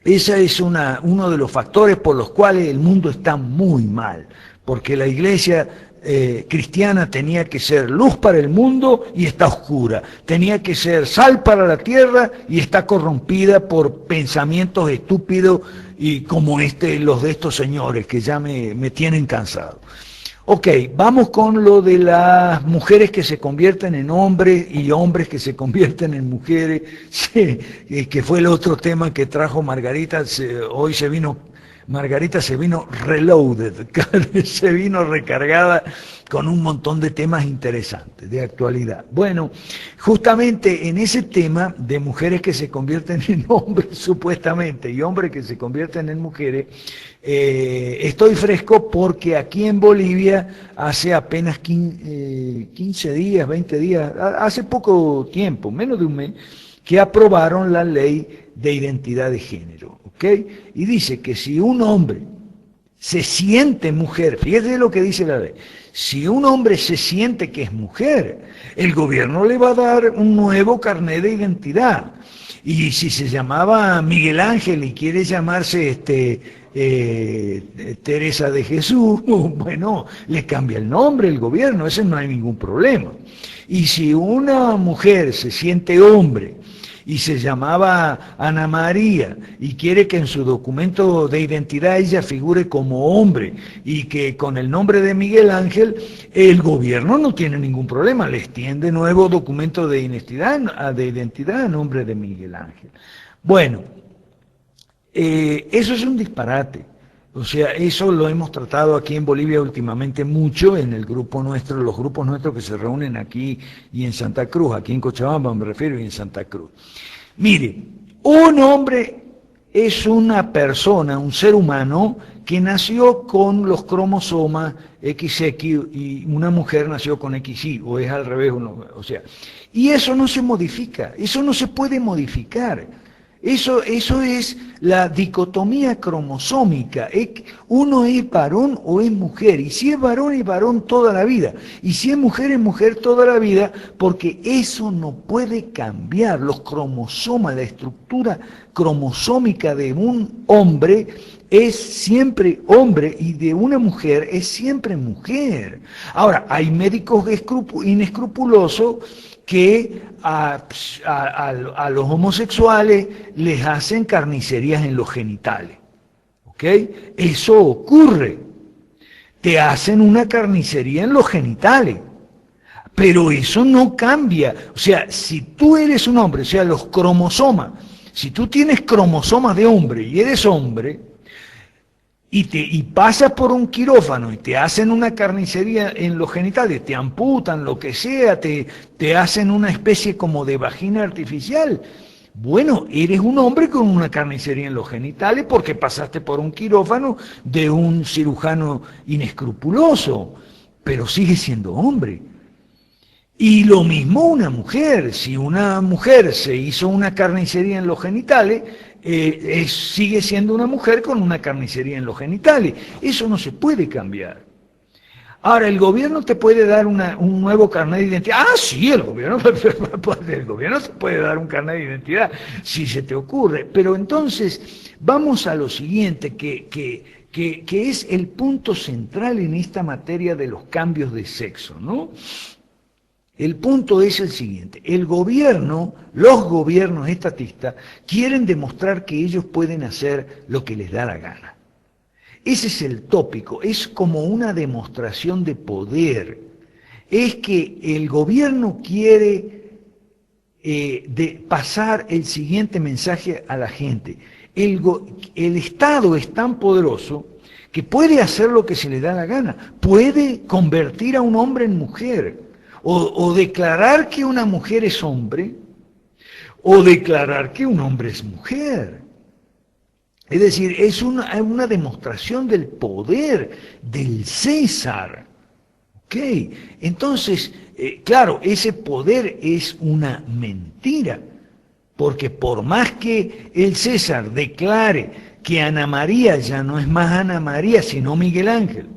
Speaker 1: Ese es uno de los factores por los cuales el mundo está muy mal, porque la iglesia cristiana tenía que ser luz para el mundo y está oscura, tenía que ser sal para la tierra y está corrompida por pensamientos estúpidos y como los de estos señores que ya me tienen cansado. Ok, vamos con lo de las mujeres que se convierten en hombres y hombres que se convierten en mujeres, que fue el otro tema que trajo Margarita. Margarita se vino reloaded, se vino recargada con un montón de temas interesantes, de actualidad. Bueno, justamente en ese tema de mujeres que se convierten en hombres, supuestamente, y hombres que se convierten en mujeres, estoy fresco porque aquí en Bolivia, hace apenas 15 días, 20 días, hace poco tiempo, menos de un mes, que aprobaron la ley de identidad de género, ¿ok? Y dice que si un hombre se siente mujer, fíjese lo que dice la ley, si un hombre se siente que es mujer, el gobierno le va a dar un nuevo carnet de identidad. Y si se llamaba Miguel Ángel y quiere llamarse Teresa de Jesús, bueno, le cambia el nombre el gobierno, ese no hay ningún problema. Y si una mujer se siente hombre y se llamaba Ana María y quiere que en su documento de identidad ella figure como hombre y que con el nombre de Miguel Ángel, el gobierno no tiene ningún problema, le extiende nuevo documento de identidad a nombre de Miguel Ángel. Bueno, eso es un disparate. O sea, eso lo hemos tratado aquí en Bolivia últimamente mucho, en el grupo nuestro, los grupos nuestros que se reúnen aquí y en Santa Cruz, aquí en Cochabamba me refiero, y en Santa Cruz. Mire, un hombre es una persona, un ser humano, que nació con los cromosomas XX y una mujer nació con XY, o es al revés, o sea, y eso no se modifica, eso no se puede modificar. Eso es la dicotomía cromosómica. Uno es varón o es mujer. Y si es varón toda la vida. Y si es mujer toda la vida, porque eso no puede cambiar. Los cromosomas, la estructura cromosómica de un hombre es siempre hombre y de una mujer es siempre mujer. Ahora, hay médicos inescrupulosos que a los homosexuales les hacen carnicerías en los genitales. ¿Ok? Eso ocurre. Te hacen una carnicería en los genitales. Pero eso no cambia. O sea, si tú eres un hombre, o sea, los cromosomas, si tú tienes cromosomas de hombre y eres hombre, y pasas por un quirófano y te hacen una carnicería en los genitales, te amputan, lo que sea, te hacen una especie como de vagina artificial. Bueno, eres un hombre con una carnicería en los genitales porque pasaste por un quirófano de un cirujano inescrupuloso, pero sigues siendo hombre. Y lo mismo una mujer, si una mujer se hizo una carnicería en los genitales, sigue siendo una mujer con una carnicería en los genitales. Eso no se puede cambiar. Ahora, ¿el gobierno te puede dar un nuevo carnet de identidad? Ah, sí, el gobierno te puede dar un carnet de identidad, si se te ocurre. Pero entonces, vamos a lo siguiente, que es el punto central en esta materia de los cambios de sexo, ¿no? El punto es el siguiente, los gobiernos estatistas quieren demostrar que ellos pueden hacer lo que les da la gana. Ese es el tópico, es como una demostración de poder. Es que el gobierno quiere de pasar el siguiente mensaje a la gente. El Estado es tan poderoso que puede hacer lo que se le da la gana, puede convertir a un hombre en mujer, o declarar que una mujer es hombre, o declarar que un hombre es mujer. Es decir, es una demostración del poder del César. ¿Ok? Entonces, claro, ese poder es una mentira, porque por más que el César declare que Ana María ya no es más Ana María, sino Miguel Ángel,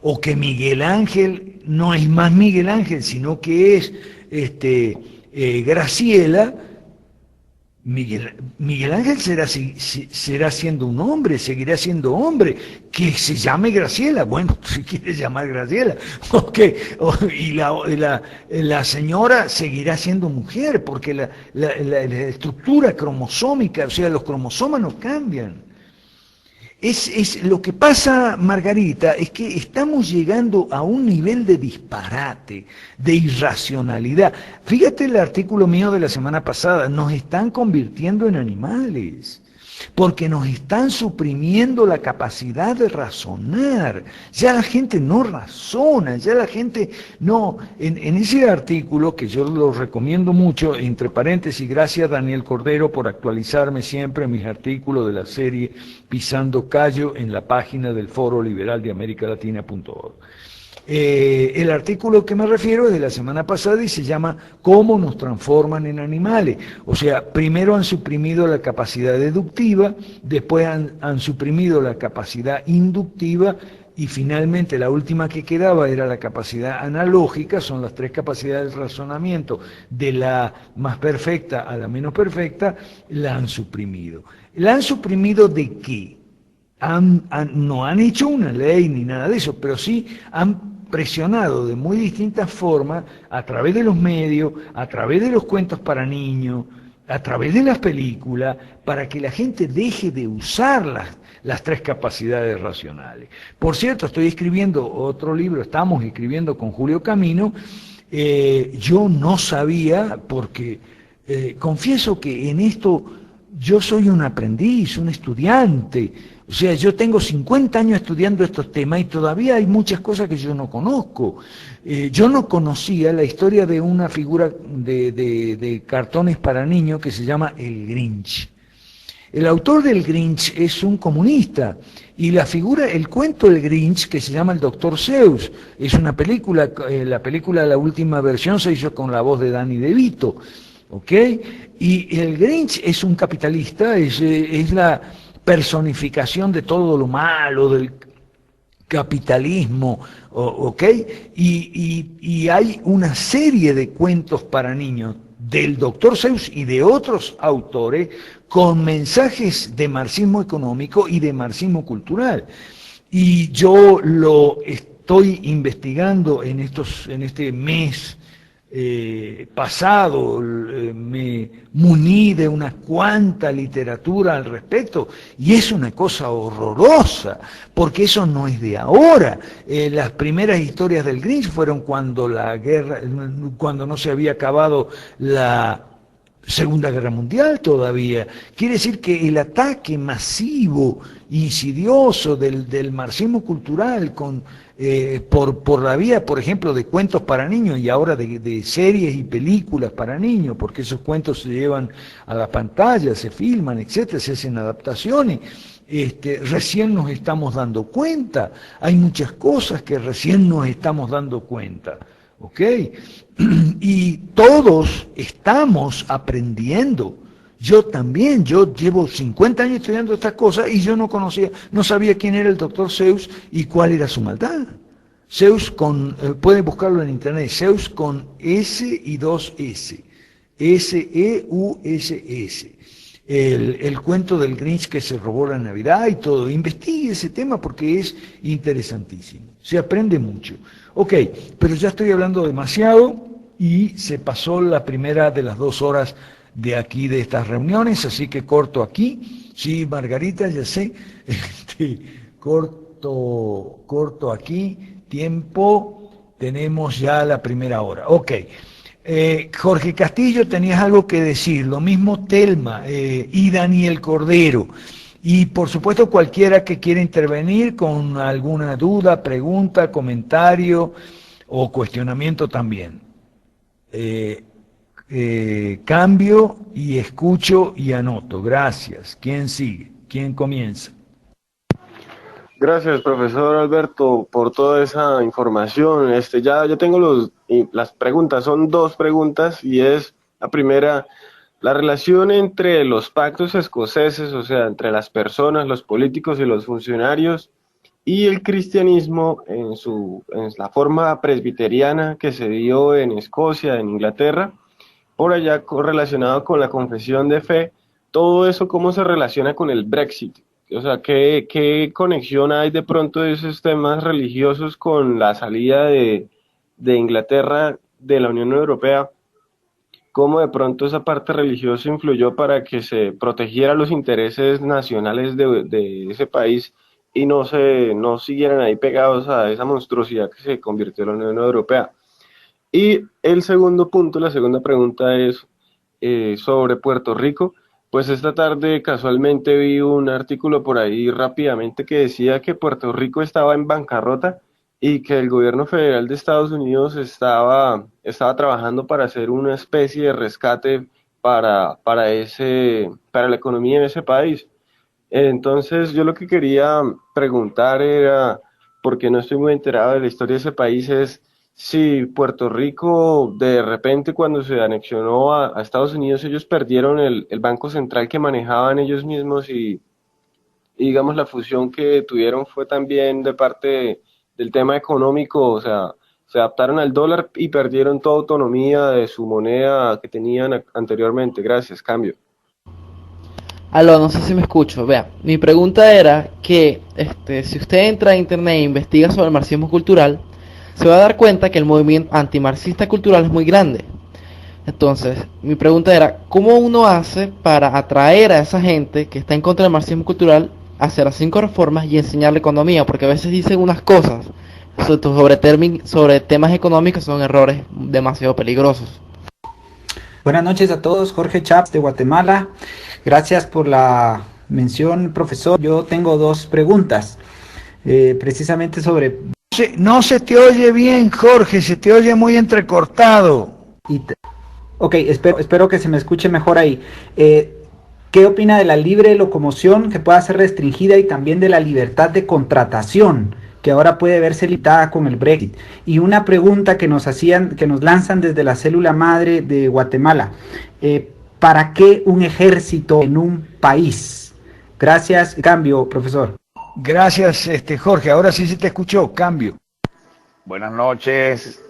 Speaker 1: o que Miguel Ángel no es más Miguel Ángel, sino que es Graciela, Miguel Ángel será siendo un hombre, seguirá siendo hombre, que se llame Graciela, bueno, si quiere llamar Graciela, y la señora seguirá siendo mujer, porque la estructura cromosómica, o sea, los cromosomas no cambian. Lo que pasa, Margarita, es que estamos llegando a un nivel de disparate, de irracionalidad. Fíjate el artículo mío de la semana pasada, nos están convirtiendo en animales, porque nos están suprimiendo la capacidad de razonar. Ya la gente no razona, ya la gente no... En ese artículo, que yo lo recomiendo mucho, entre paréntesis, gracias Daniel Cordero por actualizarme siempre mis artículos de la serie Pisando Callo en la página del Foro Liberal de América Latina.org. El artículo que me refiero es de la semana pasada y se llama ¿Cómo nos transforman en animales? O sea, primero han suprimido la capacidad deductiva, después han suprimido la capacidad inductiva y finalmente la última que quedaba era la capacidad analógica, son las tres capacidades de razonamiento, de la más perfecta a la menos perfecta, la han suprimido. ¿La han suprimido de qué? No han hecho una ley ni nada de eso, pero sí han presionado de muy distintas formas, a través de los medios, a través de los cuentos para niños, a través de las películas, para que la gente deje de usar las tres capacidades racionales. Por cierto, estoy escribiendo otro libro, estamos escribiendo con Julio Camino, yo no sabía, porque confieso que en esto yo soy un aprendiz, un estudiante. O sea, yo tengo 50 años estudiando estos temas y todavía hay muchas cosas que yo no conozco. Yo no conocía la historia de una figura de cartones para niños que se llama el Grinch. El autor del Grinch es un comunista y el cuento del Grinch, que se llama El Doctor Seuss, es una película, la última versión se hizo con la voz de Danny DeVito, ¿ok? Y el Grinch es un capitalista, es la personificación de todo lo malo, del capitalismo, ¿ok? Y hay una serie de cuentos para niños del Dr. Seuss y de otros autores con mensajes de marxismo económico y de marxismo cultural. Y yo lo estoy investigando en este mes pasado, me muní de una cuanta literatura al respecto y es una cosa horrorosa, porque eso no es de ahora. Las primeras historias del Grinch fueron cuando cuando no se había acabado la Segunda Guerra Mundial todavía. Quiere decir que el ataque masivo, insidioso del marxismo cultural por la vía, por ejemplo, de cuentos para niños y ahora de series y películas para niños, porque esos cuentos se llevan a la pantalla, se filman, etcétera, se hacen adaptaciones. Recién nos estamos dando cuenta, hay muchas cosas que recién nos estamos dando cuenta, ¿ok? Y todos estamos aprendiendo. Yo también, yo llevo 50 años estudiando estas cosas y yo no sabía quién era el Dr. Seuss y cuál era su maldad. Seuss pueden buscarlo en internet, Seuss con S y 2 S, S-E-U-S-S. El cuento del Grinch que se robó la Navidad y todo. Investigue ese tema porque es interesantísimo, se aprende mucho. Ok, pero ya estoy hablando demasiado y se pasó la primera de las 2 horas de aquí, de estas reuniones, así que corto aquí. Sí, Margarita, ya sé, corto aquí, tiempo, tenemos ya la primera hora. Ok, Jorge Castillo, tenías algo que decir, lo mismo Telma y Daniel Cordero. Y por supuesto cualquiera que quiera intervenir con alguna duda, pregunta, comentario o cuestionamiento también. Cambio y escucho y anoto. Gracias. ¿Quién sigue? ¿Quién comienza?
Speaker 5: Gracias, profesor Alberto, por toda esa información. Ya tengo las preguntas, son dos preguntas, y es la primera, la relación entre los pactos escoceses, o sea, entre las personas, los políticos y los funcionarios, y el cristianismo en la forma presbiteriana que se dio en Escocia, en Inglaterra, por allá relacionado con la confesión de fe. Todo eso, ¿cómo se relaciona con el Brexit? O sea, ¿qué conexión hay de pronto de esos temas religiosos con la salida de Inglaterra de la Unión Europea? ¿Cómo de pronto esa parte religiosa influyó para que se protegiera los intereses nacionales de ese país y no siguieran ahí pegados a esa monstruosidad que se convirtió en la Unión Europea? Y el segundo punto, la segunda pregunta es sobre Puerto Rico. Pues esta tarde casualmente vi un artículo por ahí rápidamente que decía que Puerto Rico estaba en bancarrota y que el gobierno federal de Estados Unidos estaba trabajando para hacer una especie de rescate para la economía en ese país. Entonces yo lo que quería preguntar era, porque no estoy muy enterado de la historia de ese país, es si Puerto Rico, de repente, cuando se anexionó a Estados Unidos, ellos perdieron el banco central que manejaban ellos mismos, y digamos la fusión que tuvieron fue también de parte del tema económico, o sea, se adaptaron al dólar y perdieron toda autonomía de su moneda que tenían anteriormente. Gracias, cambio.
Speaker 7: Aló, no sé si me escucho. Vea, mi pregunta era que si usted entra a internet e investiga sobre el marxismo cultural, se va a dar cuenta que el movimiento antimarxista cultural es muy grande. Entonces, mi pregunta era, ¿cómo uno hace para atraer a esa gente que está en contra del marxismo cultural a hacer las 5 reformas y enseñarle economía? Porque a veces dicen unas cosas sobre temas económicos, son errores demasiado peligrosos.
Speaker 8: Buenas noches a todos, Jorge Chaps de Guatemala. Gracias por la mención, profesor. Yo tengo 2 preguntas, precisamente sobre...
Speaker 1: No se te oye bien, Jorge, se te oye muy entrecortado.
Speaker 8: Ok, espero que se me escuche mejor ahí. ¿Qué opina de la libre locomoción que pueda ser restringida y también de la libertad de contratación que ahora puede verse limitada con el Brexit? Y una pregunta que nos lanzan desde la célula madre de Guatemala. ¿Para qué un ejército en un país? Gracias. Cambio, profesor.
Speaker 1: Gracias, Jorge. Ahora sí se te escuchó. Cambio.
Speaker 9: Buenas noches,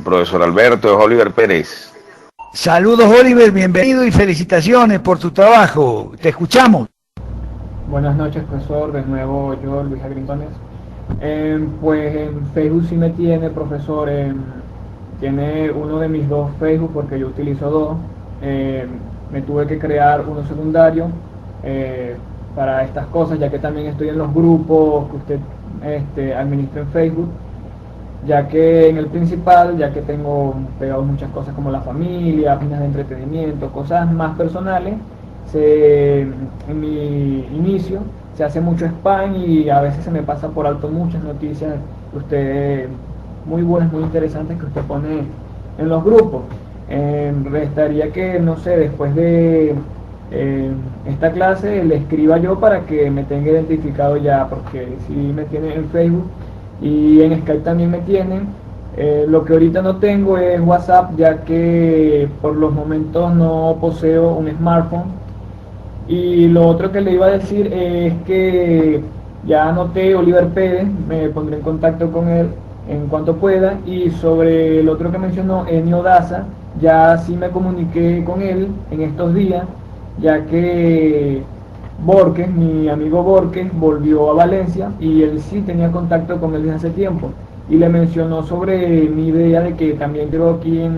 Speaker 9: profesor Alberto, es Oliver Pérez.
Speaker 1: Saludos, Oliver, bienvenido y felicitaciones por tu trabajo. Te escuchamos.
Speaker 6: Buenas noches, profesor. De nuevo yo, Luis Agrintones. Pues en Facebook sí me tiene, profesor. Tiene uno de mis 2 Facebook porque yo utilizo 2. Me tuve que crear uno secundario para estas cosas, ya que también estoy en los grupos que usted administra en Facebook, ya que en el principal, ya que tengo pegado muchas cosas como la familia, páginas de entretenimiento, cosas más personales, en mi inicio se hace mucho spam y a veces se me pasa por alto muchas noticias que usted, muy buenas, muy interesantes, que usted pone en los grupos. Restaría que, no sé, después de esta clase le escriba yo para que me tenga identificado ya, porque si me tienen en Facebook y en Skype también me tienen. Lo que ahorita no tengo es WhatsApp, ya que por los momentos no poseo un smartphone. Y lo otro que le iba a decir es que ya anoté Oliver Pérez, me pondré en contacto con él en cuanto pueda. Y sobre el otro que mencionó, Enio Daza, ya sí me comuniqué con él en estos días, ya que Borges, mi amigo Borges, volvió a Valencia y él sí tenía contacto con él desde hace tiempo. Y le mencionó sobre mi idea de que también quiero aquí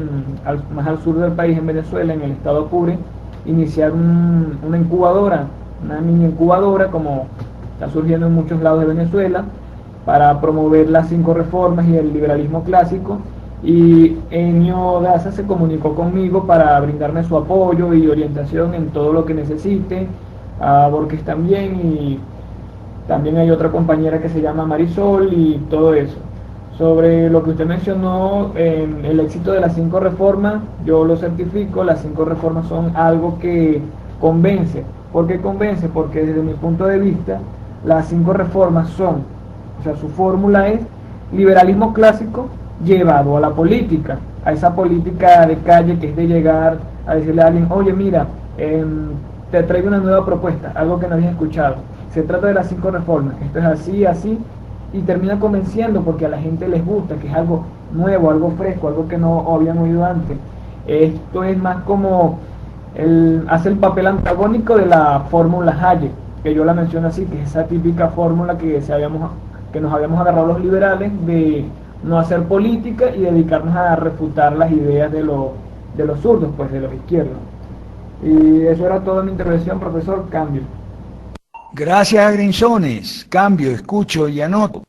Speaker 6: más al sur del país, en Venezuela, en el estado Apure, iniciar una incubadora, una mini incubadora, como está surgiendo en muchos lados de Venezuela, para promover las 5 reformas y el liberalismo clásico, Y Enio Daza se comunicó conmigo para brindarme su apoyo y orientación en todo lo que necesite, a Borges también, y también hay otra compañera que se llama Marisol y todo eso. Sobre lo que usted mencionó, el éxito de las 5 reformas, yo lo certifico, las 5 reformas son algo que convence. ¿Por qué convence? Porque desde mi punto de vista, las 5 reformas son, o sea, su fórmula es liberalismo clásico llevado a la política, a esa política de calle que es de llegar a decirle a alguien, oye, mira, te traigo una nueva propuesta, algo que no habías escuchado. Se trata de las 5 reformas, esto es así, así, y termina convenciendo porque a la gente les gusta, que es algo nuevo, algo fresco, algo que no habían oído antes. Esto es más como hace el papel antagónico de la fórmula Hayek, que yo la menciono así, que es esa típica fórmula que nos habíamos agarrado los liberales de no hacer política y dedicarnos a refutar las ideas de los zurdos, pues de los izquierdos. Y eso era toda mi intervención, profesor. Cambio.
Speaker 1: Gracias, Grinzones. Cambio, escucho y anoto.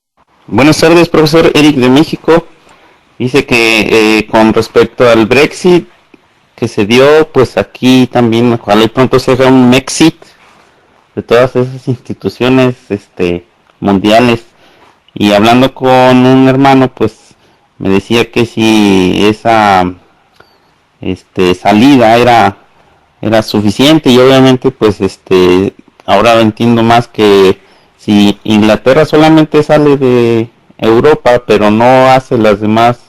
Speaker 10: Buenas tardes, profesor Eric de México. Dice que con respecto al Brexit que se dio, pues aquí también ojalá y pronto se haga un Mexit de todas esas instituciones mundiales. Y hablando con un hermano, pues me decía que si esa salida era suficiente, y obviamente pues ahora entiendo más que si Inglaterra solamente sale de Europa pero no hace las demás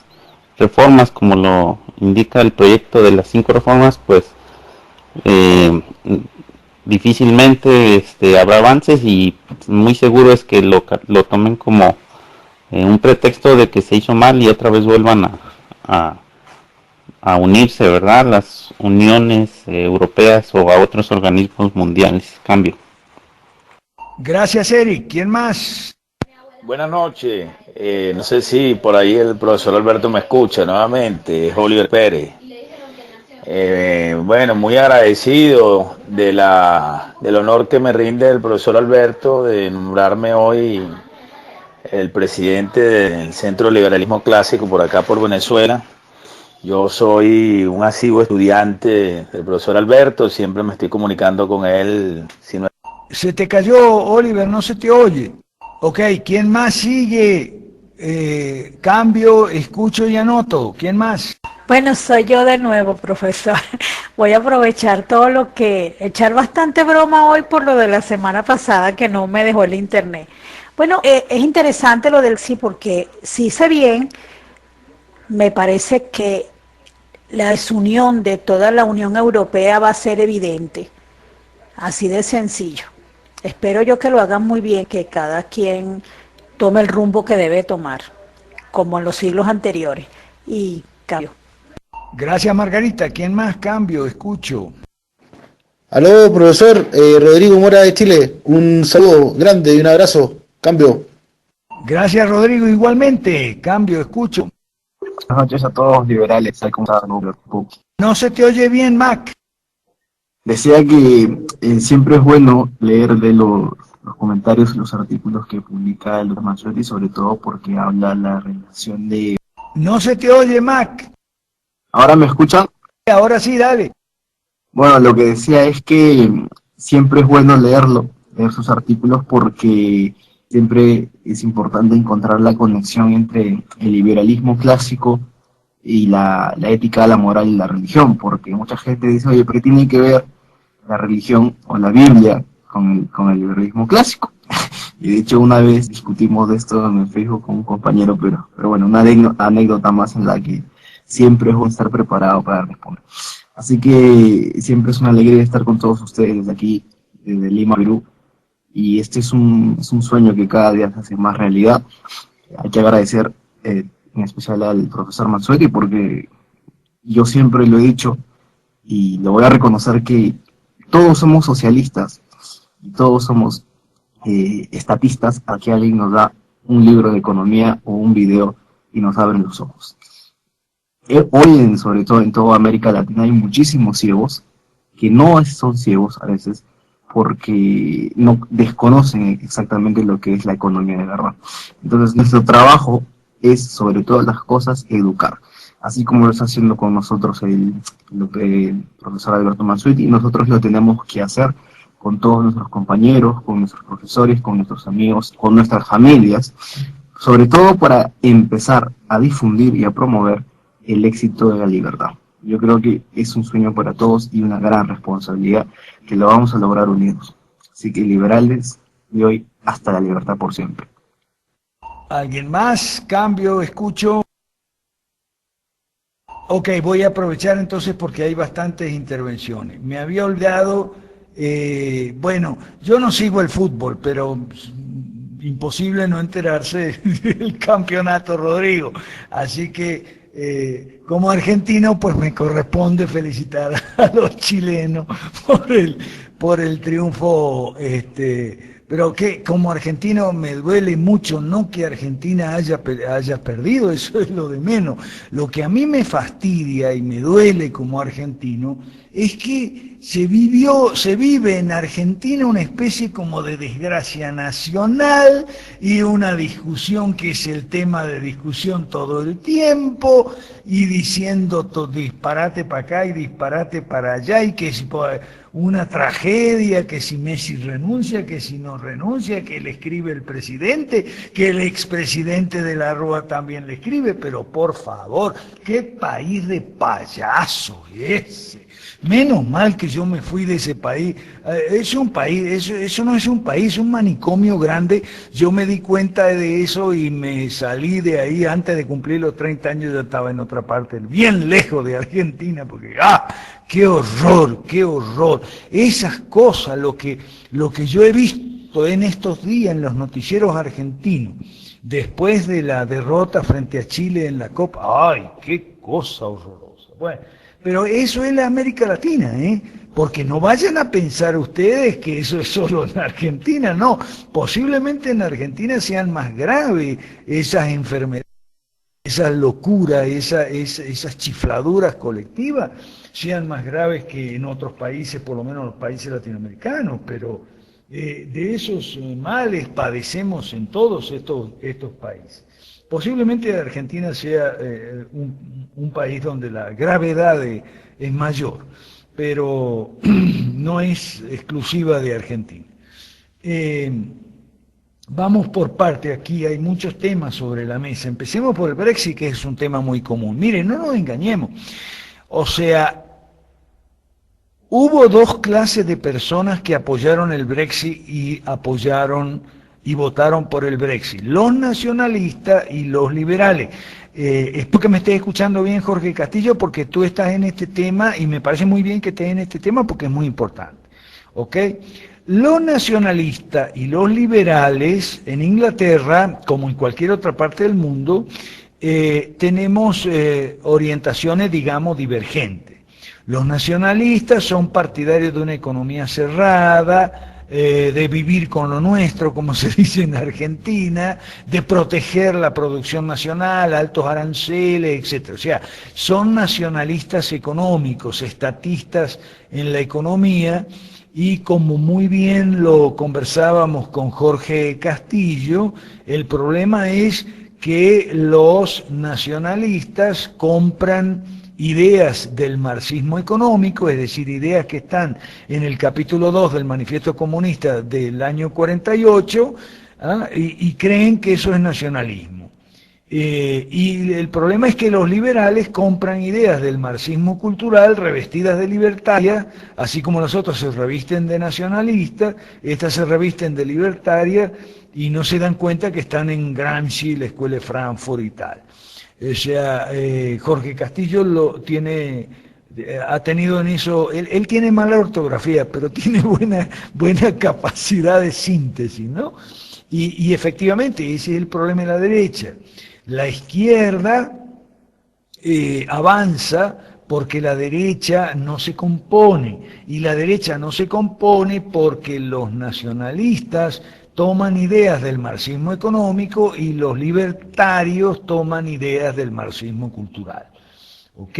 Speaker 10: reformas como lo indica el proyecto de las 5 reformas, pues difícilmente habrá avances, y muy seguro es que lo tomen como un pretexto de que se hizo mal y otra vez vuelvan a unirse, ¿verdad? Las uniones europeas o a otros organismos mundiales. Cambio.
Speaker 1: Gracias, Eric. ¿Quién más?
Speaker 9: Buenas noches. No sé si por ahí el profesor Alberto me escucha nuevamente. Es Oliver Pérez. Bueno, muy agradecido del honor que me rinde el profesor Alberto de nombrarme hoy el presidente del Centro de Liberalismo Clásico por acá por Venezuela. Yo soy un asiduo estudiante del profesor Alberto, siempre me estoy comunicando con él.
Speaker 1: Se te cayó, Oliver, no se te oye. Ok, ¿quién más sigue? Cambio, escucho y anoto. ¿Quién más?
Speaker 2: Bueno, soy yo de nuevo, profesor. Voy a aprovechar echar bastante broma hoy por lo de la semana pasada que no me dejó el internet. Bueno, es interesante lo del sí, porque si sé bien, me parece que la desunión de toda la Unión Europea va a ser evidente, así de sencillo. Espero yo que lo hagan muy bien, que cada quien tome el rumbo que debe tomar, como en los siglos anteriores. Y cambio.
Speaker 1: Gracias, Margarita. ¿Quién más? Cambio, escucho.
Speaker 11: Aló, profesor Rodrigo Mora de Chile. Un saludo grande y un abrazo. Cambio.
Speaker 1: Gracias, Rodrigo. Igualmente. Cambio, escucho.
Speaker 12: Buenas noches a todos liberales.
Speaker 1: No se te oye bien, Mac.
Speaker 12: Decía que siempre es bueno leer de los comentarios y los artículos que publica el doctor Mansuetti, sobre todo porque habla la relación de...
Speaker 1: No se te oye, Mac.
Speaker 12: ¿Ahora me escuchan?
Speaker 1: Ahora sí, dale.
Speaker 12: Bueno, lo que decía es que siempre es bueno leer sus artículos, porque siempre es importante encontrar la conexión entre el liberalismo clásico y la ética, la moral y la religión, porque mucha gente dice, oye, ¿pero qué tiene que ver la religión o la Biblia con el liberalismo clásico? Y de hecho una vez discutimos de esto en el Facebook con un compañero, pero bueno, una anécdota más en la que siempre es bueno estar preparado para responder. Así que siempre es una alegría estar con todos ustedes desde aquí, desde Lima, Perú, y este es un sueño que cada día se hace más realidad. Hay que agradecer en especial al profesor Mansuetti, porque yo siempre lo he dicho y lo voy a reconocer, que todos somos socialistas y todos somos estatistas a que alguien nos da un libro de economía o un video y nos abren los ojos. Hoy, sobre todo en toda América Latina, hay muchísimos ciegos que no son ciegos a veces porque no desconocen exactamente lo que es la economía de verdad. Entonces nuestro trabajo es, sobre todas las cosas, educar. así como lo está haciendo con nosotros el profesor Alberto Mansuetti, y nosotros lo tenemos que hacer con todos nuestros compañeros, con nuestros profesores, con nuestros amigos, con nuestras familias, sobre todo para empezar a difundir y a promover el éxito de la libertad. Yo creo que es un sueño para todos y una gran responsabilidad que lo vamos a lograr unidos. Así que liberales de hoy hasta la libertad por siempre.
Speaker 1: ¿Alguien más? Cambio, escucho. Ok, voy a aprovechar entonces porque hay bastantes intervenciones. Me había olvidado, bueno, yo no sigo el fútbol, pero imposible no enterarse del campeonato, Rodrigo. Así que como argentino, pues me corresponde felicitar a los chilenos por el triunfo, pero que como argentino me duele mucho, no que Argentina haya perdido, eso es lo de menos. Lo que a mí me fastidia y me duele como argentino es que se vive en Argentina una especie como de desgracia nacional y una discusión que es el tema de discusión todo el tiempo y diciendo disparate para acá y disparate para allá y que es una tragedia, que si Messi renuncia, que si no renuncia, que le escribe el presidente, que el expresidente de la Rúa también le escribe, pero por favor, qué país de payasos ese. Menos mal que yo me fui de ese país. Es un país, eso no es un país, es un manicomio grande. Yo me di cuenta de eso y me salí de ahí antes de cumplir los 30 años. Yo estaba en otra parte, bien lejos de Argentina, porque ¡qué horror, qué horror! Esas cosas, lo que yo he visto en estos días en los noticieros argentinos, después de la derrota frente a Chile en la Copa, ¡ay, qué cosa horrorosa! Bueno, pero eso es la América Latina, porque no vayan a pensar ustedes que eso es solo en Argentina, no, posiblemente en Argentina sean más graves esas enfermedades, esas locuras, esas chifladuras colectivas, sean más graves que en otros países, por lo menos los países latinoamericanos, pero de esos males padecemos en todos estos países. Posiblemente Argentina sea un país donde la gravedad es mayor, pero no es exclusiva de Argentina. Vamos por parte, aquí hay muchos temas sobre la mesa. Empecemos por el Brexit, que es un tema muy común. Miren, no nos engañemos. O sea, hubo dos clases de personas que apoyaron el Brexit y votaron por el Brexit, los nacionalistas y los liberales. Espero que me estés escuchando bien, Jorge Castillo, porque tú estás en este tema y me parece muy bien que estés en este tema porque es muy importante. ¿Ok? Los nacionalistas y los liberales en Inglaterra, como en cualquier otra parte del mundo, tenemos orientaciones, digamos, divergentes. Los nacionalistas son partidarios de una economía cerrada, de vivir con lo nuestro, como se dice en Argentina, de proteger la producción nacional, altos aranceles, etc. O sea, son nacionalistas económicos, estatistas en la economía, y como muy bien lo conversábamos con Jorge Castillo, el problema es que los nacionalistas compran ideas del marxismo económico, es decir, ideas que están en el capítulo 2 del Manifiesto Comunista del año 48, y creen que eso es nacionalismo. Y el problema es que los liberales compran ideas del marxismo cultural revestidas de libertarias, así como las otras se revisten de nacionalistas, estas se revisten de libertarias y no se dan cuenta que están en Gramsci, la Escuela de Frankfurt y tal. O sea, Jorge Castillo ha tenido en eso, él tiene mala ortografía, pero tiene buena capacidad de síntesis, ¿no? Y efectivamente, ese es el problema de la derecha. La izquierda avanza porque la derecha no se compone, y la derecha no se compone porque los nacionalistas toman ideas del marxismo económico y los libertarios toman ideas del marxismo cultural. ¿Ok?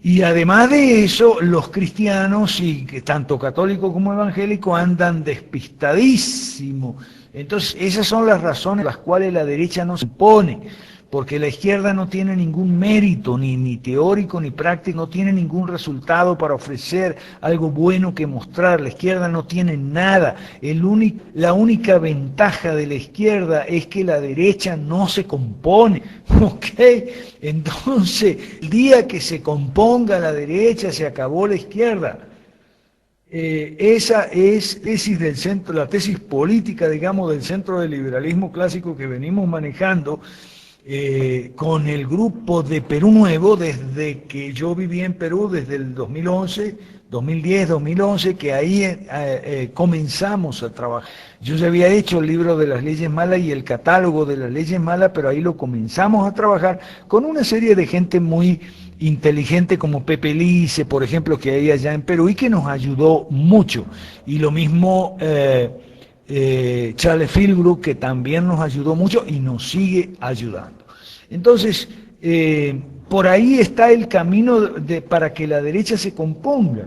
Speaker 1: Y además de eso, los cristianos, y tanto católicos como evangélicos, andan despistadísimos. Entonces, esas son las razones por las cuales la derecha no se impone, porque la izquierda no tiene ningún mérito, ni teórico ni práctico, no tiene ningún resultado para ofrecer, algo bueno que mostrar. La izquierda no tiene nada. La única ventaja de la izquierda es que la derecha no se compone, ¿ok? Entonces, el día que se componga la derecha, se acabó la izquierda. Esa es del centro, la tesis política, digamos, del centro del liberalismo clásico que venimos manejando con el grupo de Perú Nuevo desde que yo viví en Perú, desde el 2011, 2010, 2011, que ahí comenzamos a trabajar. Yo ya había hecho el libro de las leyes malas y el catálogo de las leyes malas, pero ahí lo comenzamos a trabajar con una serie de gente muy inteligente como Pepe Lice, por ejemplo, que hay allá en Perú y que nos ayudó mucho. Y lo mismo Charles Philbrook, que también nos ayudó mucho y nos sigue ayudando. Entonces, por ahí está el camino para que la derecha se componga.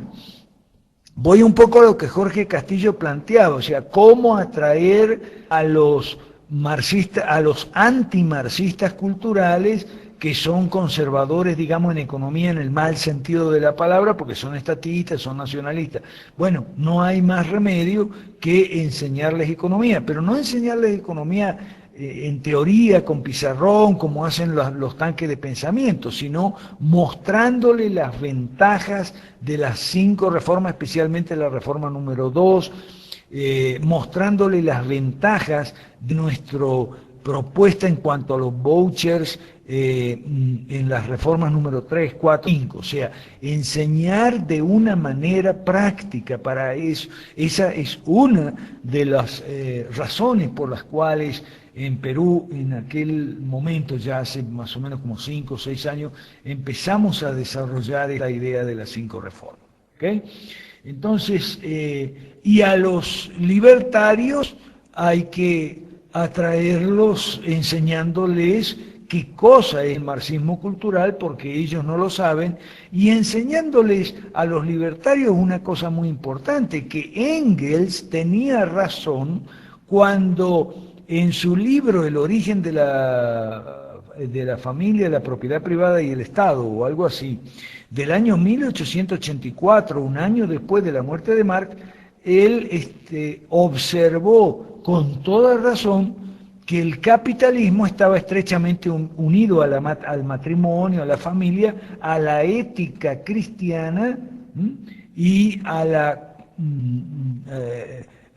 Speaker 1: Voy un poco a lo que Jorge Castillo planteaba, o sea, cómo atraer a los marxistas, a los antimarxistas culturales, que son conservadores, digamos, en economía en el mal sentido de la palabra, porque son estatistas, son nacionalistas. Bueno, no hay más remedio que enseñarles economía, pero no enseñarles economía en teoría, con pizarrón, como hacen los tanques de pensamiento, sino mostrándole las ventajas de las 5 reformas, especialmente la reforma número 2, mostrándole las ventajas de nuestra propuesta en cuanto a los vouchers en las reformas número 3, 4, 5, o sea, enseñar de una manera práctica para eso. Esa es una de las razones por las cuales en Perú, en aquel momento, ya hace más o menos como 5 o 6 años, empezamos a desarrollar la idea de las 5 reformas. ¿Okay? Entonces, y a los libertarios hay que atraerlos enseñándoles qué cosa es el marxismo cultural, porque ellos no lo saben, y enseñándoles a los libertarios una cosa muy importante, que Engels tenía razón cuando en su libro El origen de la familia, la propiedad privada y el Estado, o algo así, del año 1884, un año después de la muerte de Marx, él observó con toda razón que el capitalismo estaba estrechamente unido al matrimonio, a la familia, a la ética cristiana y a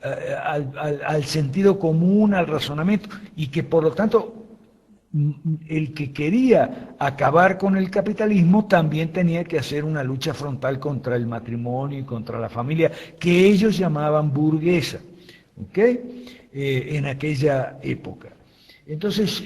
Speaker 1: al sentido común, al razonamiento, y que por lo tanto el que quería acabar con el capitalismo también tenía que hacer una lucha frontal contra el matrimonio y contra la familia, que ellos llamaban burguesa, ¿ok? En aquella época. Entonces,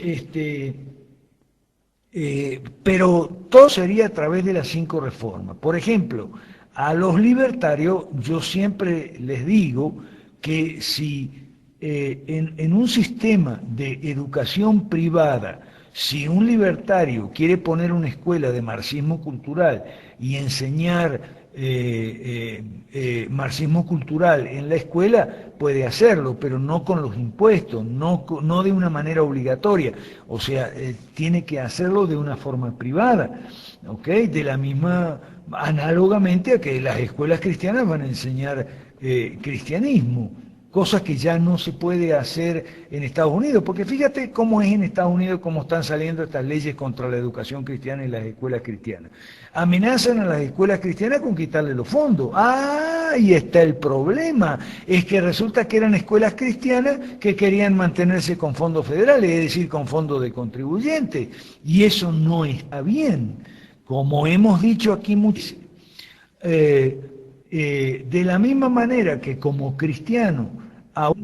Speaker 1: pero todo sería a través de las 5 reformas. Por ejemplo, a los libertarios yo siempre les digo que si en un sistema de educación privada, si un libertario quiere poner una escuela de marxismo cultural y enseñar marxismo cultural en la escuela, puede hacerlo, pero no con los impuestos, no de una manera obligatoria, o sea, tiene que hacerlo de una forma privada, ¿ok? De la misma, análogamente a que las escuelas cristianas van a enseñar cristianismo, cosas que ya no se puede hacer en Estados Unidos, porque fíjate cómo es en Estados Unidos, cómo están saliendo estas leyes contra la educación cristiana y las escuelas cristianas. Amenazan a las escuelas cristianas con quitarle los fondos. ¡Ah! Ahí está el problema. Es que resulta que eran escuelas cristianas que querían mantenerse con fondos federales, es decir, con fondos de contribuyentes. Y eso no está bien. Como hemos dicho aquí muchísimo. De la misma manera que como cristiano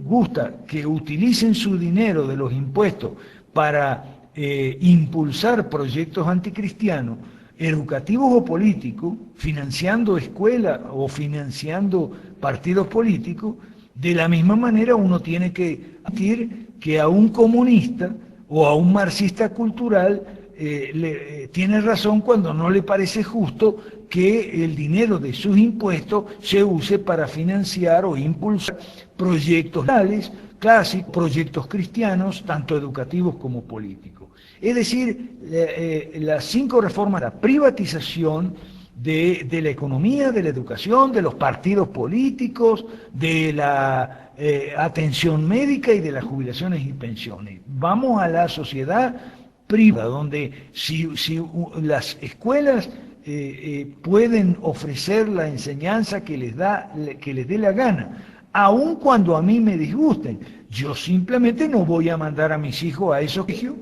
Speaker 1: gusta que utilicen su dinero de los impuestos para impulsar proyectos anticristianos, educativos o políticos, financiando escuelas o financiando partidos políticos, de la misma manera uno tiene que admitir que a un comunista o a un marxista cultural tiene razón cuando no le parece justo que el dinero de sus impuestos se use para financiar o impulsar proyectos sociales, clásicos, proyectos cristianos, tanto educativos como políticos. Es decir, las 5 reformas, la privatización de la economía, de la educación, de los partidos políticos, de la atención médica y de las jubilaciones y pensiones. Vamos a la sociedad privada, donde si las escuelas pueden ofrecer la enseñanza que les dé la gana, aun cuando a mí me disgusten, yo simplemente no voy a mandar a mis hijos a esos colegios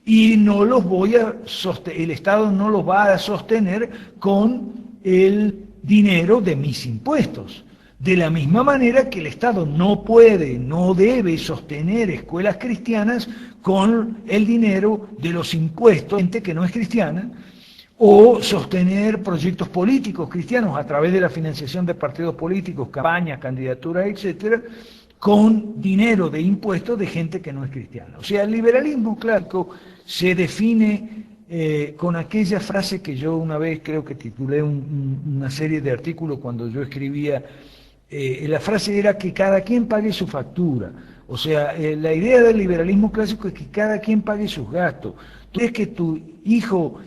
Speaker 1: y no los voy a sostener, el Estado no los va a sostener con el dinero de mis impuestos. De la misma manera que el Estado no puede, no debe sostener escuelas cristianas con el dinero de los impuestos de gente que no es cristiana, o sostener proyectos políticos cristianos a través de la financiación de partidos políticos, campañas, candidaturas, etcétera, con dinero de impuestos de gente que no es cristiana. O sea, el liberalismo clásico se define con aquella frase que yo una vez creo que titulé una serie de artículos cuando yo escribía. La frase era que cada quien pague su factura. O sea, la idea del liberalismo clásico es que cada quien pague sus gastos. Tú quieres que tu hijo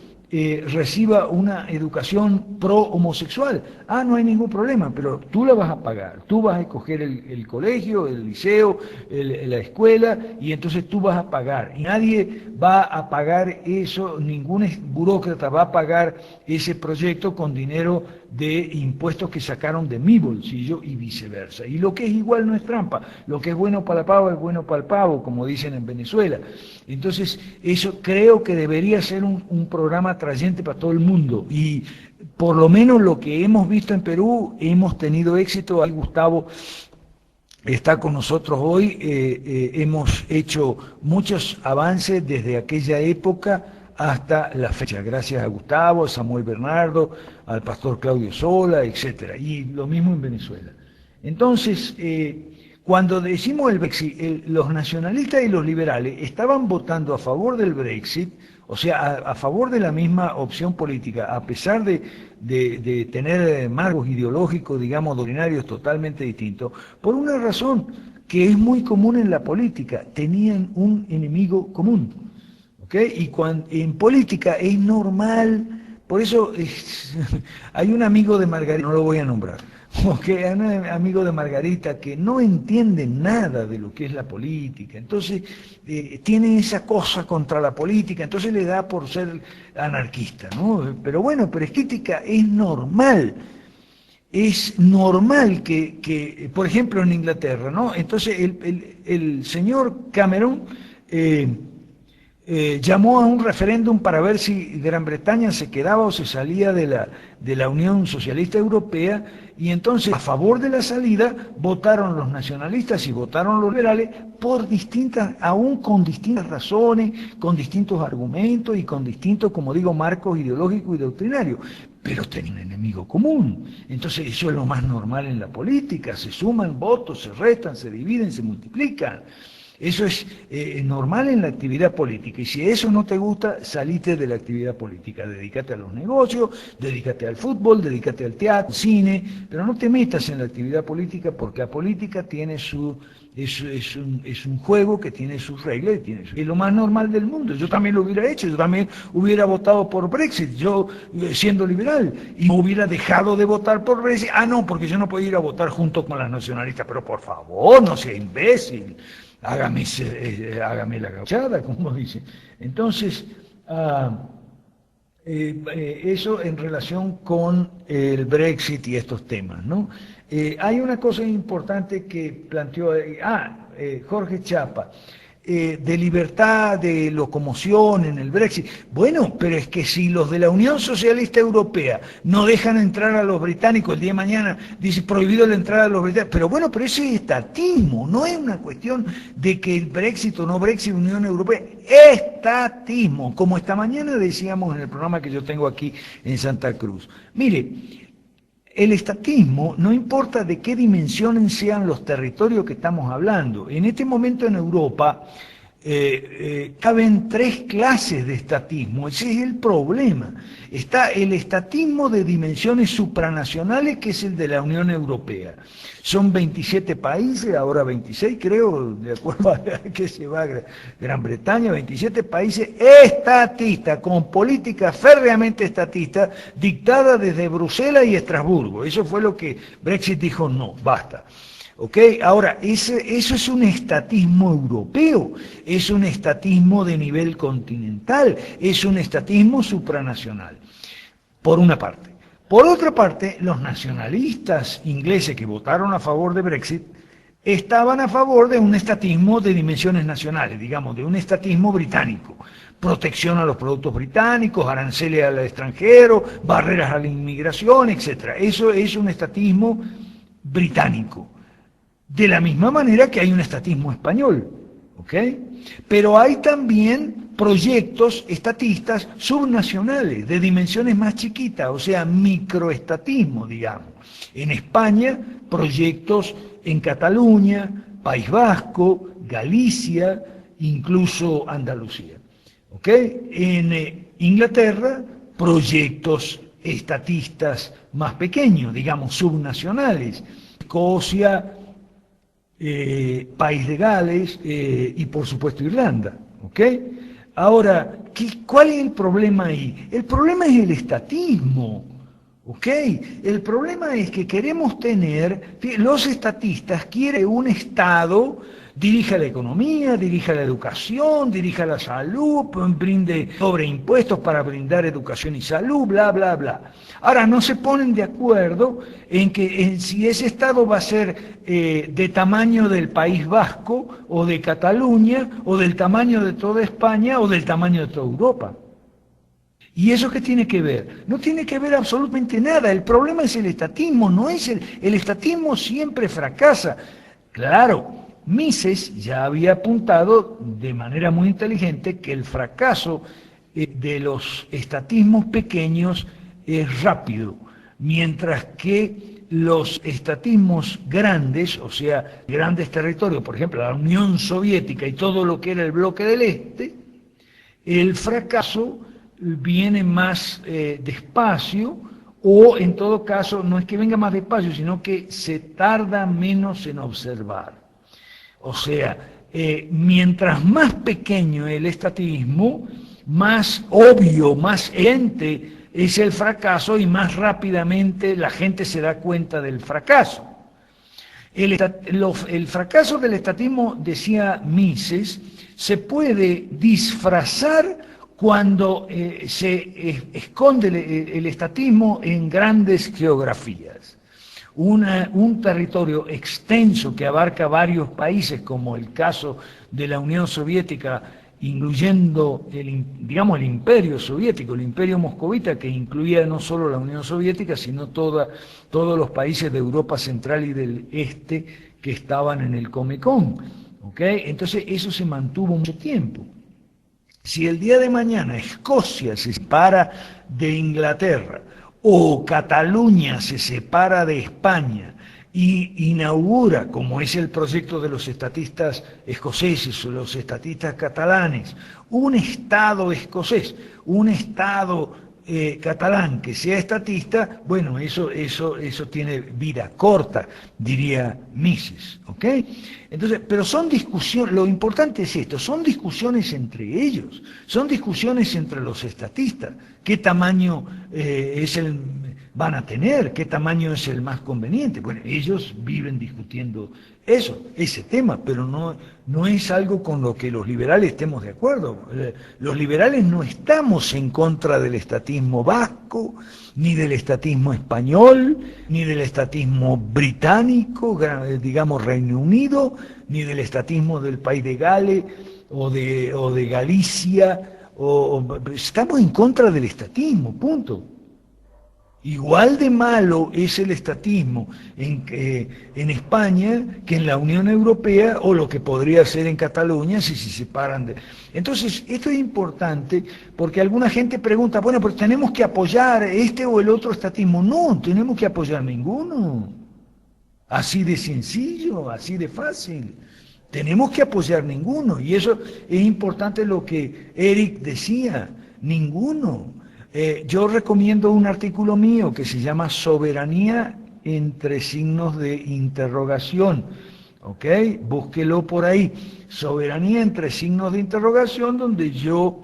Speaker 1: reciba una educación pro homosexual, no hay ningún problema, pero tú la vas a pagar, tú vas a escoger el colegio, el liceo, la escuela, y entonces tú vas a pagar, y nadie va a pagar eso, ningún burócrata va a pagar ese proyecto con dinero de impuestos que sacaron de mi bolsillo y viceversa. Y lo que es igual no es trampa, lo que es bueno para el pavo es bueno para el pavo, como dicen en Venezuela. Entonces, eso creo que debería ser un programa atrayente para todo el mundo, y por lo menos lo que hemos visto en Perú, hemos tenido éxito. Ahí Gustavo está con nosotros hoy, hemos hecho muchos avances desde aquella época hasta la fecha, gracias a Gustavo, a Samuel Bernardo, al pastor Claudio Sola, etcétera, y lo mismo en Venezuela. Entonces, cuando decimos el Brexit, los nacionalistas y los liberales estaban votando a favor del Brexit, o sea, a favor de la misma opción política, a pesar de tener marcos ideológicos, digamos, doctrinarios totalmente distintos, por una razón que es muy común en la política: tenían un enemigo común. ¿Okay? Y en política es normal, por eso hay un amigo de Margarita, no lo voy a nombrar, hay un amigo de Margarita que no entiende nada de lo que es la política, entonces tiene esa cosa contra la política, entonces le da por ser anarquista, ¿no? Pero bueno, pero es crítica, es normal que, por ejemplo, en Inglaterra, ¿no? Entonces el señor Cameron llamó a un referéndum para ver si Gran Bretaña se quedaba o se salía de la Unión Socialista Europea, y entonces a favor de la salida votaron los nacionalistas y votaron los liberales, aún con distintas razones, con distintos argumentos y con distintos, como digo, marcos ideológicos y doctrinarios, pero tienen un enemigo común. Entonces eso es lo más normal en la política: se suman votos, se restan, se dividen, se multiplican. Eso es normal en la actividad política, y si eso no te gusta, salite de la actividad política, dedícate a los negocios, dedícate al fútbol, dedícate al teatro, al cine, pero no te metas en la actividad política, porque la política tiene es un juego que tiene sus reglas, es lo más normal del mundo. Yo también lo hubiera hecho, yo también hubiera votado por Brexit, yo siendo liberal, y no hubiera dejado de votar por Brexit, no, porque yo no podía ir a votar junto con las nacionalistas, pero por favor, no sea imbécil. Hágame la gauchada, como dice. Entonces, eso en relación con el Brexit y estos temas, ¿no? Hay una cosa importante que planteó Jorge Chapa, de libertad de locomoción en el Brexit. Bueno, pero es que si los de la Unión Socialista Europea no dejan entrar a los británicos, el día de mañana dice prohibido la entrada a los británicos, pero bueno, pero ese es estatismo, no es una cuestión de que el Brexit o no Brexit, Unión Europea, estatismo, como esta mañana decíamos en el programa que yo tengo aquí en Santa Cruz. Mire, el estatismo, no importa de qué dimensiones sean los territorios que estamos hablando. En este momento en Europa, caben 3 clases de estatismo. Ese es el problema. Está el estatismo de dimensiones supranacionales, que es el de la Unión Europea. Son 27 países, ahora 26 creo, de acuerdo a que se va Gran Bretaña, 27 países estatistas, con políticas férreamente estatistas, dictadas desde Bruselas y Estrasburgo. Eso fue lo que Brexit dijo, no, basta. ¿Ok? Ahora, eso es un estatismo europeo, es un estatismo de nivel continental, es un estatismo supranacional, por una parte. Por otra parte, los nacionalistas ingleses que votaron a favor de Brexit estaban a favor de un estatismo de dimensiones nacionales, digamos, de un estatismo británico. Protección a los productos británicos, aranceles al extranjero, barreras a la inmigración, etc. Eso es un estatismo británico. De la misma manera que hay un estatismo español, ¿ok? Pero hay también proyectos estatistas subnacionales, de dimensiones más chiquitas, o sea, microestatismo, digamos. En España, proyectos en Cataluña, País Vasco, Galicia, incluso Andalucía, ¿ok? En Inglaterra, proyectos estatistas más pequeños, digamos, subnacionales. Escocia, País de Gales y por supuesto Irlanda, ¿ok? Ahora, ¿cuál es el problema ahí? El problema es el estatismo, ¿ok? El problema es que queremos tener, los estatistas quieren un Estado, dirija la economía, dirija la educación, dirija la salud, brinde sobre impuestos para brindar educación y salud, bla, bla, bla. Ahora, no se ponen de acuerdo en si ese Estado va a ser de tamaño del País Vasco, o de Cataluña, o del tamaño de toda España, o del tamaño de toda Europa. ¿Y eso qué tiene que ver? No tiene que ver absolutamente nada. El problema es el estatismo, no es el estatismo siempre fracasa. Claro, Mises ya había apuntado de manera muy inteligente que el fracaso de los estatismos pequeños es rápido, mientras que los estatismos grandes, o sea, grandes territorios, por ejemplo, la Unión Soviética y todo lo que era el bloque del Este, el fracaso viene más despacio, o en todo caso, no es que venga más despacio, sino que se tarda menos en observar. O sea, mientras más pequeño el estatismo, más obvio, más evidente es el fracaso y más rápidamente la gente se da cuenta del fracaso. El fracaso del estatismo, decía Mises, se puede disfrazar cuando se esconde el estatismo en grandes geografías. Un territorio extenso que abarca varios países, como el caso de la Unión Soviética, incluyendo el imperio soviético, el imperio moscovita, que incluía no solo la Unión Soviética, sino todos los países de Europa Central y del Este que estaban en el Comecon, ¿ok? Entonces eso se mantuvo mucho tiempo. Si el día de mañana Escocia se separa de Inglaterra, o Cataluña se separa de España y inaugura, como es el proyecto de los estatistas escoceses o los estatistas catalanes, un Estado escocés, un Estado catalán que sea estatista, bueno, eso tiene vida corta, diría Mises, ¿ok? Entonces, pero son discusiones, lo importante es esto, son discusiones entre ellos, son discusiones entre los estatistas, qué tamaño van a tener, qué tamaño es el más conveniente. Bueno, ellos viven discutiendo ese tema, pero no es algo con lo que los liberales estemos de acuerdo. Los liberales no estamos en contra del estatismo vasco, ni del estatismo español, ni del estatismo británico, digamos Reino Unido, ni del estatismo del País de Gales o de Galicia. Estamos en contra del estatismo, punto. Igual de malo es el estatismo en España que en la Unión Europea, o lo que podría ser en Cataluña si se separan de... Entonces, esto es importante porque alguna gente pregunta, bueno, pero tenemos que apoyar este o el otro estatismo. No, tenemos que apoyar ninguno. Así de sencillo, así de fácil. Tenemos que apoyar ninguno, y eso es importante lo que Eric decía, ninguno. Yo recomiendo un artículo mío que se llama Soberanía entre signos de interrogación, ¿ok? Búsquelo por ahí, Soberanía entre signos de interrogación, donde yo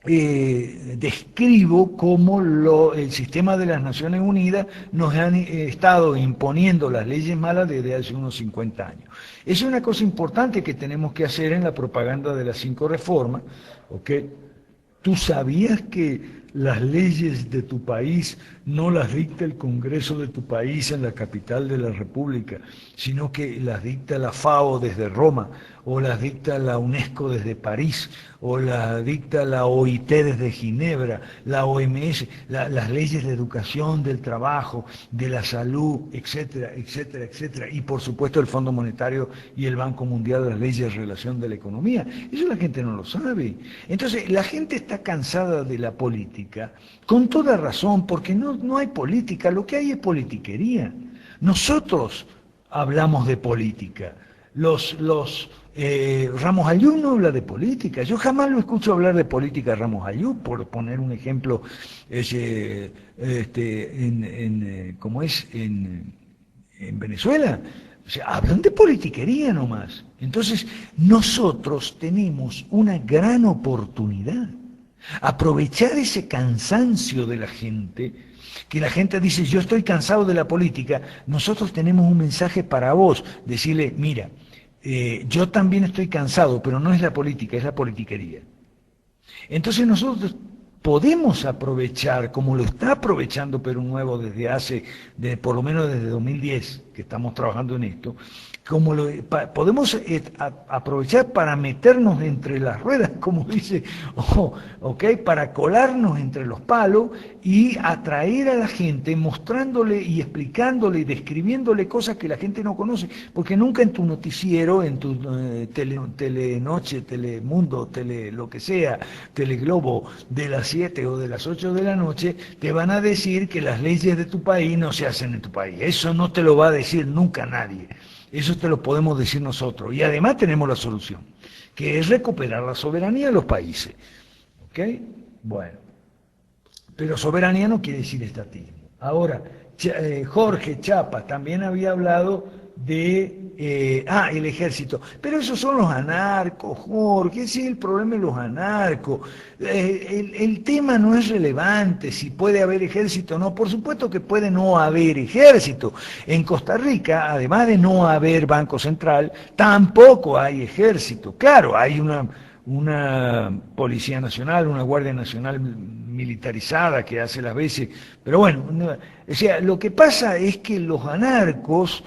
Speaker 1: describo cómo el sistema de las Naciones Unidas nos han estado imponiendo las leyes malas desde hace unos 50 años. Es una cosa importante que tenemos que hacer en la propaganda de las 5 reformas, ¿ok? ¿Tú sabías que las leyes de tu país no las dicta el Congreso de tu país en la capital de la República, sino que las dicta la FAO desde Roma, o las dicta la UNESCO desde París, o las dicta la OIT desde Ginebra, la OMS, las leyes de educación, del trabajo, de la salud, etcétera, etcétera, etcétera, y por supuesto el Fondo Monetario y el Banco Mundial, las leyes de relación de la economía? Eso la gente no lo sabe. Entonces la gente está cansada de la política, con toda razón, porque no hay política, lo que hay es politiquería. Nosotros hablamos de política, Ramos Ayub no habla de política, yo jamás lo escucho hablar de política a Ramos Ayub, por poner un ejemplo, ¿cómo es? En Venezuela. O sea, hablan de politiquería nomás. Entonces, nosotros tenemos una gran oportunidad. Aprovechar ese cansancio de la gente, que la gente dice, yo estoy cansado de la política. Nosotros tenemos un mensaje para vos, decirle, mira, yo también estoy cansado, pero no es la política, es la politiquería. Entonces nosotros podemos aprovechar, como lo está aprovechando Perú Nuevo por lo menos desde 2010, que estamos trabajando en esto, podemos aprovechar para meternos entre las ruedas, como dice, para colarnos entre los palos y atraer a la gente, mostrándole y explicándole y describiéndole cosas que la gente no conoce, porque nunca en tu noticiero, en tu telenoche, telemundo, lo que sea, teleglobo, de las 7 o de las 8 de la noche, te van a decir que las leyes de tu país no se hacen en tu país. Eso no te lo va a decir nunca nadie. Eso te lo podemos decir nosotros. Y además tenemos la solución, que es recuperar la soberanía de los países. ¿Ok? Bueno. Pero soberanía no quiere decir estatismo. Ahora, Jorge Chapa también había hablado de el ejército. Pero esos son los anarcos, Jorge, ese es el problema de los anarcos. El tema no es relevante, si puede haber ejército o no. Por supuesto que puede no haber ejército. En Costa Rica, además de no haber Banco Central, tampoco hay ejército. Claro, hay una Policía Nacional, una Guardia Nacional militarizada que hace las veces, pero bueno, o sea, lo que pasa es que los anarcos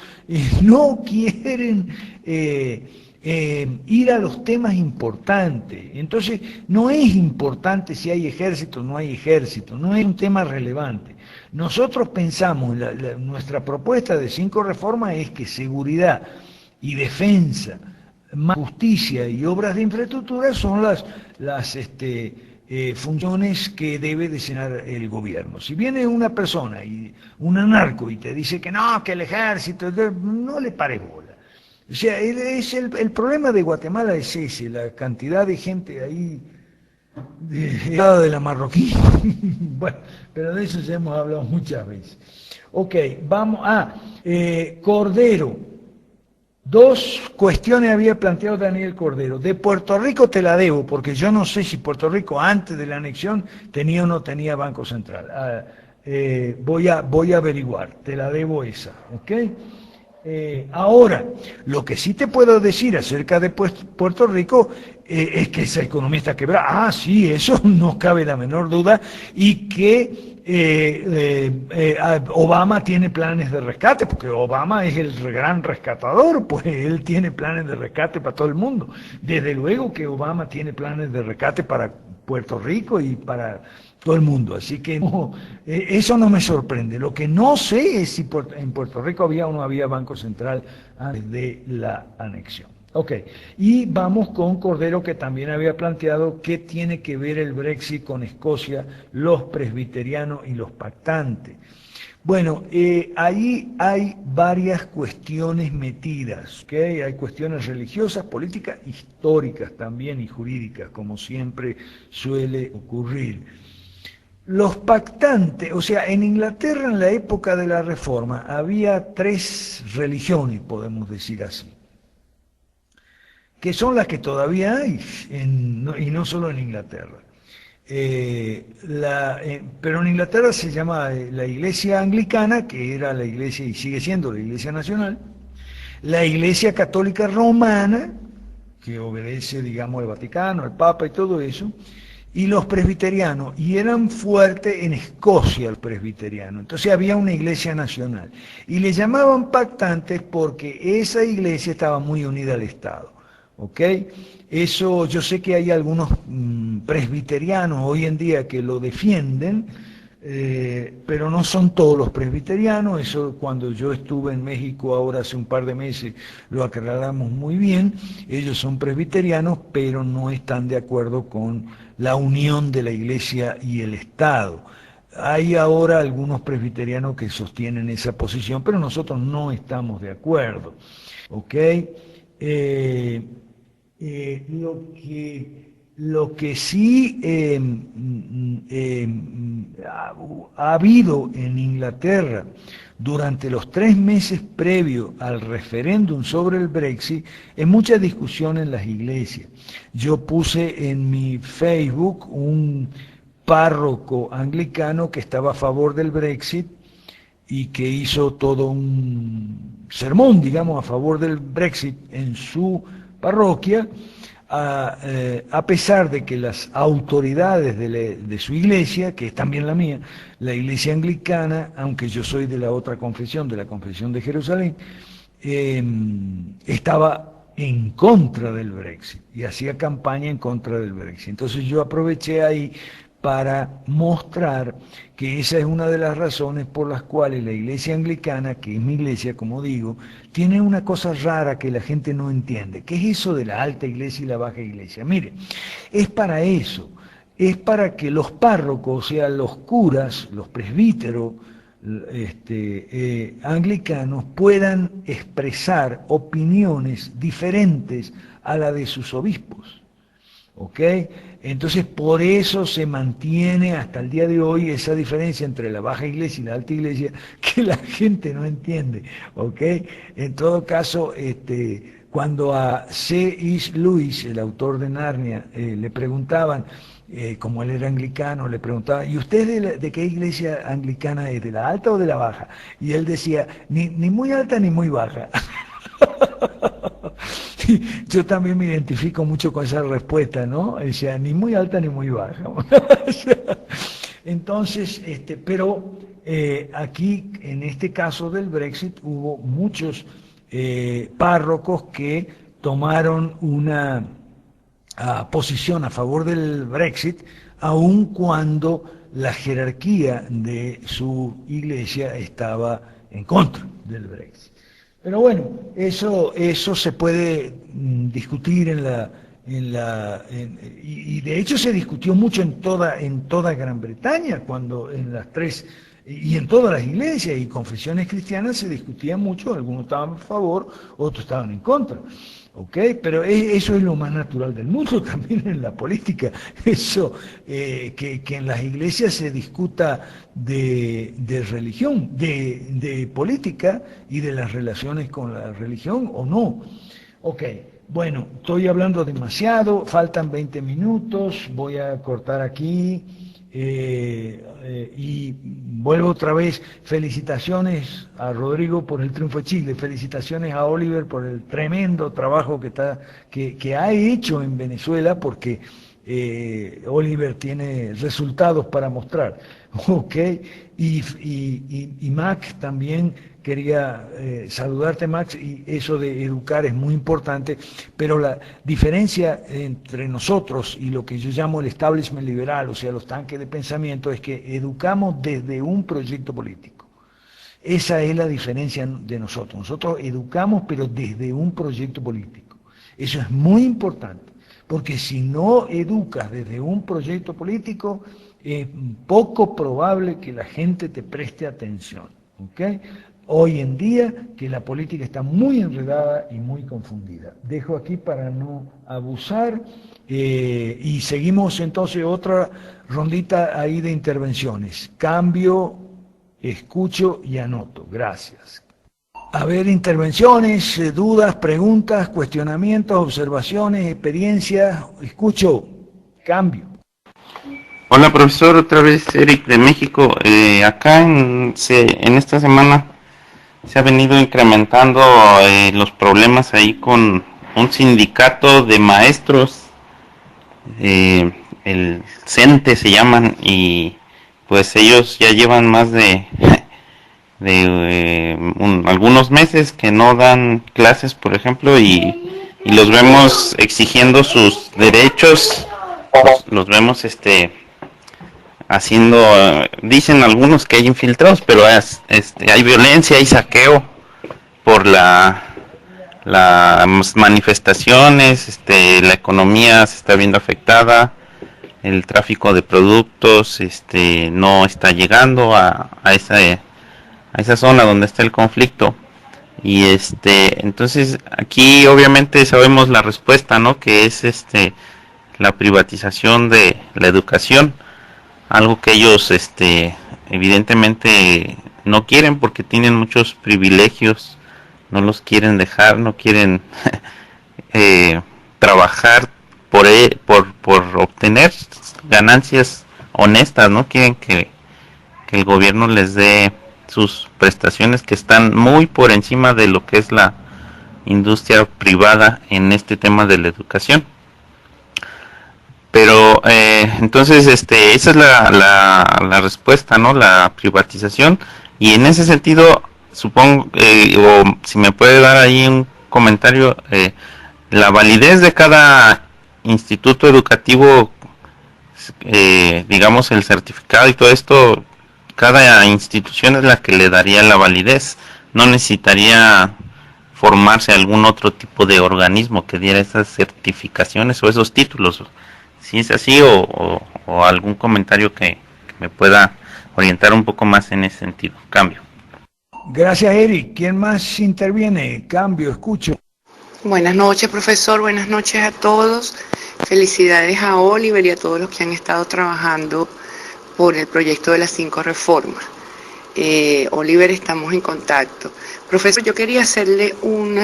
Speaker 1: no quieren ir a los temas importantes. Entonces, no es importante si hay ejército o no hay ejército, no es un tema relevante. Nosotros pensamos, nuestra propuesta de 5 reformas es que seguridad y defensa, más justicia y obras de infraestructura son las funciones que debe designar el gobierno. Si viene una persona, un anarco, y te dice que no, que el ejército, no le pares bola. O sea, el problema de Guatemala es ese, la cantidad de gente ahí de la marroquí. Bueno, pero de eso ya hemos hablado muchas veces. Ok, vamos a Cordero. 2 cuestiones había planteado Daniel Cordero. De Puerto Rico te la debo, porque yo no sé si Puerto Rico antes de la anexión tenía o no tenía Banco Central. Voy a averiguar, te la debo esa, ¿ok? Ahora, lo que sí te puedo decir acerca de Puerto Rico es que esa economía está quebrada. Sí, eso no cabe la menor duda, y que Obama tiene planes de rescate, porque Obama es el gran rescatador, pues él tiene planes de rescate para todo el mundo. Desde luego que Obama tiene planes de rescate para Puerto Rico y para todo el mundo, así que no, eso no me sorprende. Lo que no sé es si en Puerto Rico había o no había Banco Central antes de la anexión. Ok, y vamos con Cordero, que también había planteado qué tiene que ver el Brexit con Escocia, los presbiterianos y los pactantes. Bueno, ahí hay varias cuestiones metidas, ¿ok? Hay cuestiones religiosas, políticas, históricas también y jurídicas, como siempre suele ocurrir. Los pactantes, o sea, en Inglaterra en la época de la Reforma había 3 religiones, podemos decir así, que son las que todavía hay, y no solo en Inglaterra. Pero en Inglaterra se llama la Iglesia Anglicana, que era la iglesia y sigue siendo la Iglesia Nacional, la Iglesia Católica Romana, que obedece, digamos, al Vaticano, al Papa y todo eso, y los presbiterianos, y eran fuertes en Escocia los presbiterianos. Entonces había una iglesia nacional, y le llamaban pactantes porque esa iglesia estaba muy unida al Estado. ¿Ok? Eso, yo sé que hay algunos presbiterianos hoy en día que lo defienden, pero no son todos los presbiterianos. Eso, cuando yo estuve en México ahora hace un par de meses, lo aclaramos muy bien. Ellos son presbiterianos, pero no están de acuerdo con la unión de la iglesia y el Estado. Hay ahora algunos presbiterianos que sostienen esa posición, pero nosotros no estamos de acuerdo. ¿Ok? Lo que sí ha habido en Inglaterra durante los 3 meses previos al referéndum sobre el Brexit es mucha discusión en las iglesias. Yo puse en mi Facebook un párroco anglicano que estaba a favor del Brexit y que hizo todo un sermón, digamos, a favor del Brexit en su parroquia, a pesar de que las autoridades de su iglesia, que es también la mía, la iglesia anglicana, aunque yo soy de la otra confesión, de la confesión de Jerusalén, estaba en contra del Brexit y hacía campaña en contra del Brexit. Entonces yo aproveché ahí para mostrar que esa es una de las razones por las cuales la iglesia anglicana, que es mi iglesia, como digo, tiene una cosa rara que la gente no entiende. ¿Qué es eso de la alta iglesia y la baja iglesia? Mire, es para eso, es para que los párrocos, o sea, los curas, los presbíteros anglicanos, puedan expresar opiniones diferentes a la de sus obispos. ¿Ok? Entonces, por eso se mantiene hasta el día de hoy esa diferencia entre la baja iglesia y la alta iglesia que la gente no entiende. ¿Ok? En todo caso, cuando a C.S. Lewis, el autor de Narnia, le preguntaban, como él era anglicano, le preguntaban, ¿y usted de qué iglesia anglicana es? ¿De la alta o de la baja? Y él decía, ni muy alta ni muy baja. Yo también me identifico mucho con esa respuesta, ¿no? O sea, ni muy alta ni muy baja. Entonces, pero aquí, en este caso del Brexit, hubo muchos párrocos que tomaron una posición a favor del Brexit, aun cuando la jerarquía de su iglesia estaba en contra del Brexit. Pero bueno, eso se puede discutir y de hecho se discutió mucho en toda Gran Bretaña, cuando en las 3 y en todas las iglesias y confesiones cristianas se discutía mucho, algunos estaban a favor, otros estaban en contra. ¿Ok? Pero eso es lo más natural del mundo, también en la política. Eso, que en las iglesias se discuta de religión, de política y de las relaciones con la religión o no. Ok, bueno, estoy hablando demasiado, faltan 20 minutos, voy a cortar aquí. Y vuelvo otra vez, felicitaciones a Rodrigo por el triunfo de Chile, felicitaciones a Oliver por el tremendo trabajo que ha hecho en Venezuela, porque Oliver tiene resultados para mostrar, ¿ok? Y Max también, quería saludarte, Max, y eso de educar es muy importante, pero la diferencia entre nosotros y lo que yo llamo el establishment liberal, o sea, los tanques de pensamiento, es que educamos desde un proyecto político. Esa es la diferencia de nosotros. Nosotros educamos, pero desde un proyecto político. Eso es muy importante, porque si no educas desde un proyecto político, es poco probable que la gente te preste atención, ¿ok? Hoy en día que la política está muy enredada y muy confundida. Dejo aquí para no abusar y seguimos entonces otra rondita ahí de intervenciones. Cambio, escucho y anoto. Gracias. A ver, intervenciones, dudas, preguntas, cuestionamientos, observaciones, experiencias. Escucho. Cambio.
Speaker 10: Hola profesor, otra vez Eric de México. Acá en esta semana se ha venido incrementando los problemas ahí con un sindicato de maestros, el CENTE se llaman, y pues ellos ya llevan más de algunos meses que no dan clases, por ejemplo, y los vemos exigiendo sus derechos, los vemos haciendo, dicen algunos que hay infiltrados, pero hay violencia, hay saqueo por las manifestaciones, la economía se está viendo afectada, el tráfico de productos no está llegando a esa zona donde está el conflicto, y entonces aquí obviamente sabemos la respuesta, ¿no? Que es la privatización de la educación, algo que ellos evidentemente no quieren porque tienen muchos privilegios, no los quieren dejar, no quieren trabajar por obtener ganancias honestas, no quieren que el gobierno les dé sus prestaciones, que están muy por encima de lo que es la industria privada en este tema de la educación. Pero entonces esa es la respuesta, ¿no? La privatización, y en ese sentido supongo, o si me puede dar ahí un comentario, la validez de cada instituto educativo, digamos el certificado y todo esto, cada institución es la que le daría la validez, no necesitaría formarse algún otro tipo de organismo que diera esas certificaciones o esos títulos. Si es así, o algún comentario que me pueda orientar un poco más en ese sentido. Cambio.
Speaker 1: Gracias, Eric. ¿Quién más interviene? Cambio, escucho.
Speaker 13: Buenas noches, profesor. Buenas noches a todos. Felicidades a Oliver y a todos los que han estado trabajando por el proyecto de las 5 reformas. Oliver, estamos en contacto. Profesor, yo quería hacerle un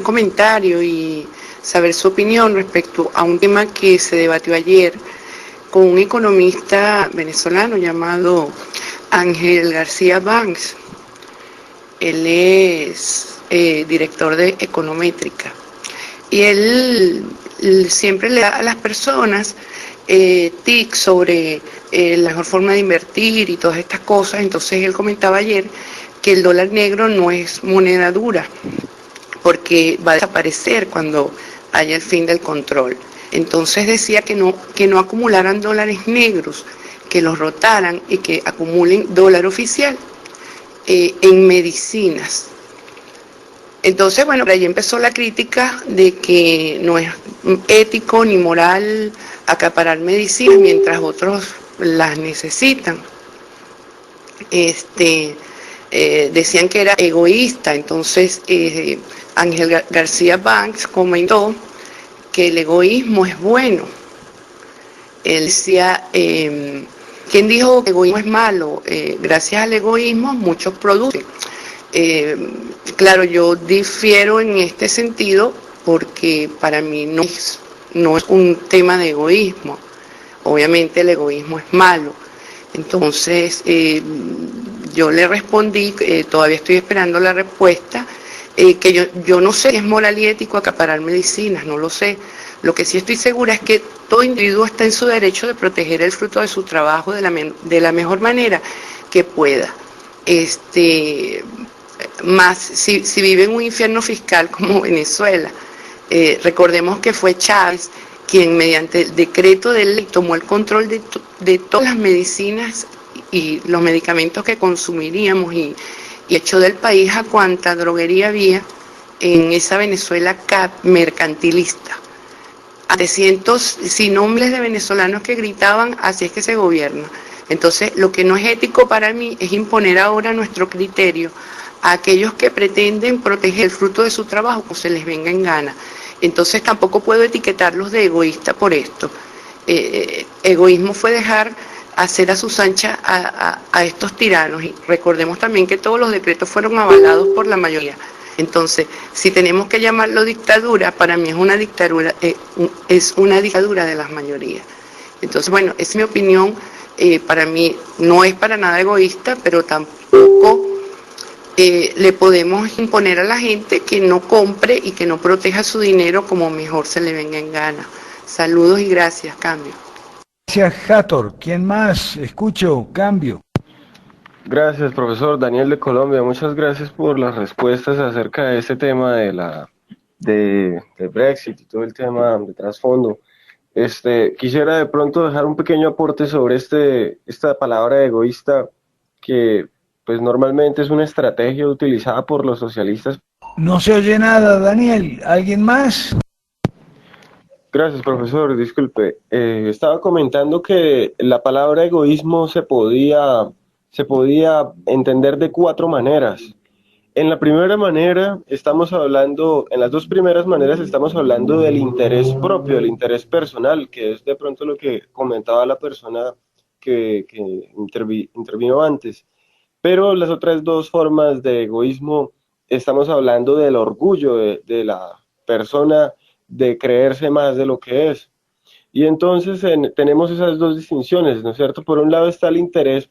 Speaker 13: comentario y saber su opinión respecto a un tema que se debatió ayer con un economista venezolano llamado Ángel García Banks. Él es director de Econométrica y él siempre le da a las personas tics sobre la mejor forma de invertir y todas estas cosas. Entonces él comentaba ayer que el dólar negro no es moneda dura porque va a desaparecer cuando haya el fin del control. Entonces decía que no acumularan dólares negros, que los rotaran y que acumulen dólar oficial en medicinas. Entonces, bueno, por ahí empezó la crítica de que no es ético ni moral acaparar medicinas mientras otros las necesitan. Decían que era egoísta. Entonces Ángel García Banks comentó que el egoísmo es bueno. Él decía, ¿quién dijo que el egoísmo es malo? Gracias al egoísmo muchos producen. Claro, yo difiero en este sentido porque para mí no es un tema de egoísmo. Obviamente el egoísmo es malo. Entonces yo le respondí, todavía estoy esperando la respuesta, que yo no sé si es moral y ético acaparar medicinas, no lo sé. Lo que sí estoy segura es que todo individuo está en su derecho de proteger el fruto de su trabajo de la mejor manera que pueda. Más si vive en un infierno fiscal como Venezuela, recordemos que fue Chávez quien mediante el decreto de ley tomó el control de todas las medicinas y los medicamentos que consumiríamos y echó del país a cuanta droguería había, en esa Venezuela mercantilista. Ante cientos, sin nombres de venezolanos que gritaban, así es que se gobierna. Entonces, lo que no es ético para mí es imponer ahora nuestro criterio a aquellos que pretenden proteger el fruto de su trabajo como se les venga en gana. Entonces, tampoco puedo etiquetarlos de egoísta por esto. Egoísmo fue dejar hacer a sus anchas a estos tiranos. Y recordemos también que todos los decretos fueron avalados por la mayoría. Entonces, si tenemos que llamarlo dictadura, para mí es una dictadura de las mayorías. Entonces, bueno, es mi opinión. Para mí no es para nada egoísta, pero tampoco le podemos imponer a la gente que no compre y que no proteja su dinero como mejor se le venga en gana. Saludos y gracias, cambio.
Speaker 1: Gracias, Hathor. ¿Quién más? Escucho, cambio.
Speaker 5: Gracias, profesor Daniel de Colombia. Muchas gracias por las respuestas acerca de este tema de Brexit y todo el tema de trasfondo. Quisiera de pronto dejar un pequeño aporte sobre esta palabra egoísta que pues normalmente es una estrategia utilizada por los socialistas.
Speaker 1: No se oye nada, Daniel. ¿Alguien más?
Speaker 5: Gracias, profesor. Disculpe. Estaba comentando que la palabra egoísmo se podía entender de 4 maneras. En la primera manera en las 2 primeras maneras estamos hablando del interés propio, del interés personal, que es de pronto lo que comentaba la persona que intervino antes. Pero las otras 2 formas de egoísmo, estamos hablando del orgullo de la persona de creerse más de lo que es. Y entonces tenemos esas 2 distinciones, ¿no es cierto? Por un lado está el interés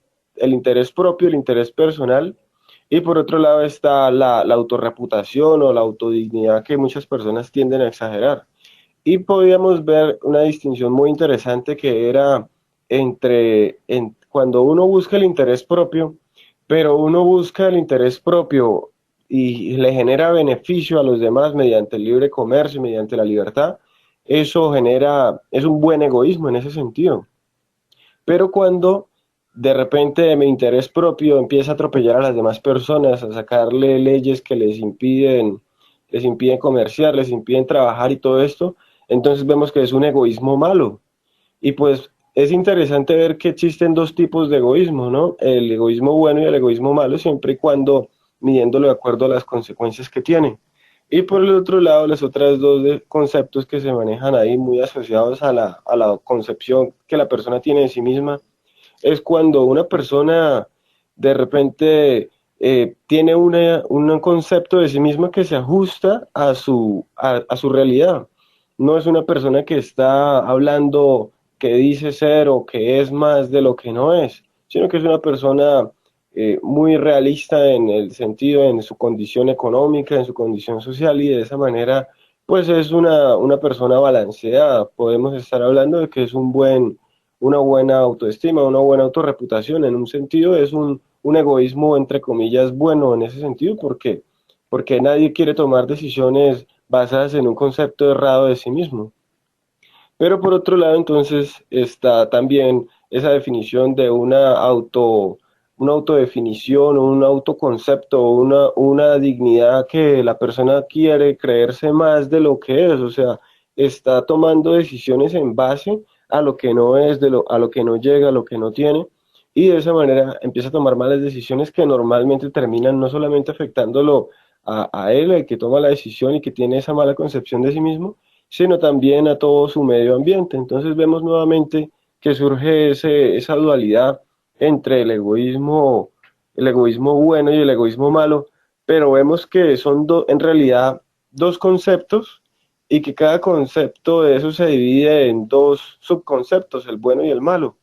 Speaker 5: propio, el interés personal, y por otro lado está la autorreputación o la autodignidad que muchas personas tienden a exagerar. Y podíamos ver una distinción muy interesante que era cuando uno busca el interés propio, pero uno busca el interés propio y le genera beneficio a los demás mediante el libre comercio, mediante la libertad, es un buen egoísmo en ese sentido. Pero cuando de repente mi interés propio empieza a atropellar a las demás personas, a sacarle leyes que les impiden comerciar, les impiden trabajar y todo esto, entonces vemos que es un egoísmo malo. Y pues es interesante ver que existen 2 tipos de egoísmo, ¿no? El egoísmo bueno y el egoísmo malo, siempre y cuando midiéndolo de acuerdo a las consecuencias que tiene. Y por el otro lado, las otras 2 conceptos que se manejan ahí muy asociados a la concepción que la persona tiene de sí misma, es cuando una persona de repente tiene un concepto de sí misma que se ajusta a su realidad. No es una persona que está hablando que dice ser o que es más de lo que no es, sino que es una persona muy realista en el sentido, en su condición económica, en su condición social, y de esa manera pues es una persona balanceada. Podemos estar hablando de que es una buena autoestima, una buena autorreputación. En un sentido es un egoísmo entre comillas bueno en ese sentido, porque nadie quiere tomar decisiones basadas en un concepto errado de sí mismo. Pero por otro lado entonces está también esa definición de una autodefinición, un autoconcepto, una dignidad que la persona quiere creerse más de lo que es, o sea, está tomando decisiones en base a lo que no es, a lo que no llega, a lo que no tiene, y de esa manera empieza a tomar malas decisiones que normalmente terminan no solamente afectándolo a él, el que toma la decisión y que tiene esa mala concepción de sí mismo, sino también a todo su medio ambiente. Entonces vemos nuevamente que surge esa dualidad entre el egoísmo bueno y el egoísmo malo, pero vemos que son en realidad 2 conceptos, y que cada concepto de eso se divide en 2 subconceptos, el bueno y el malo.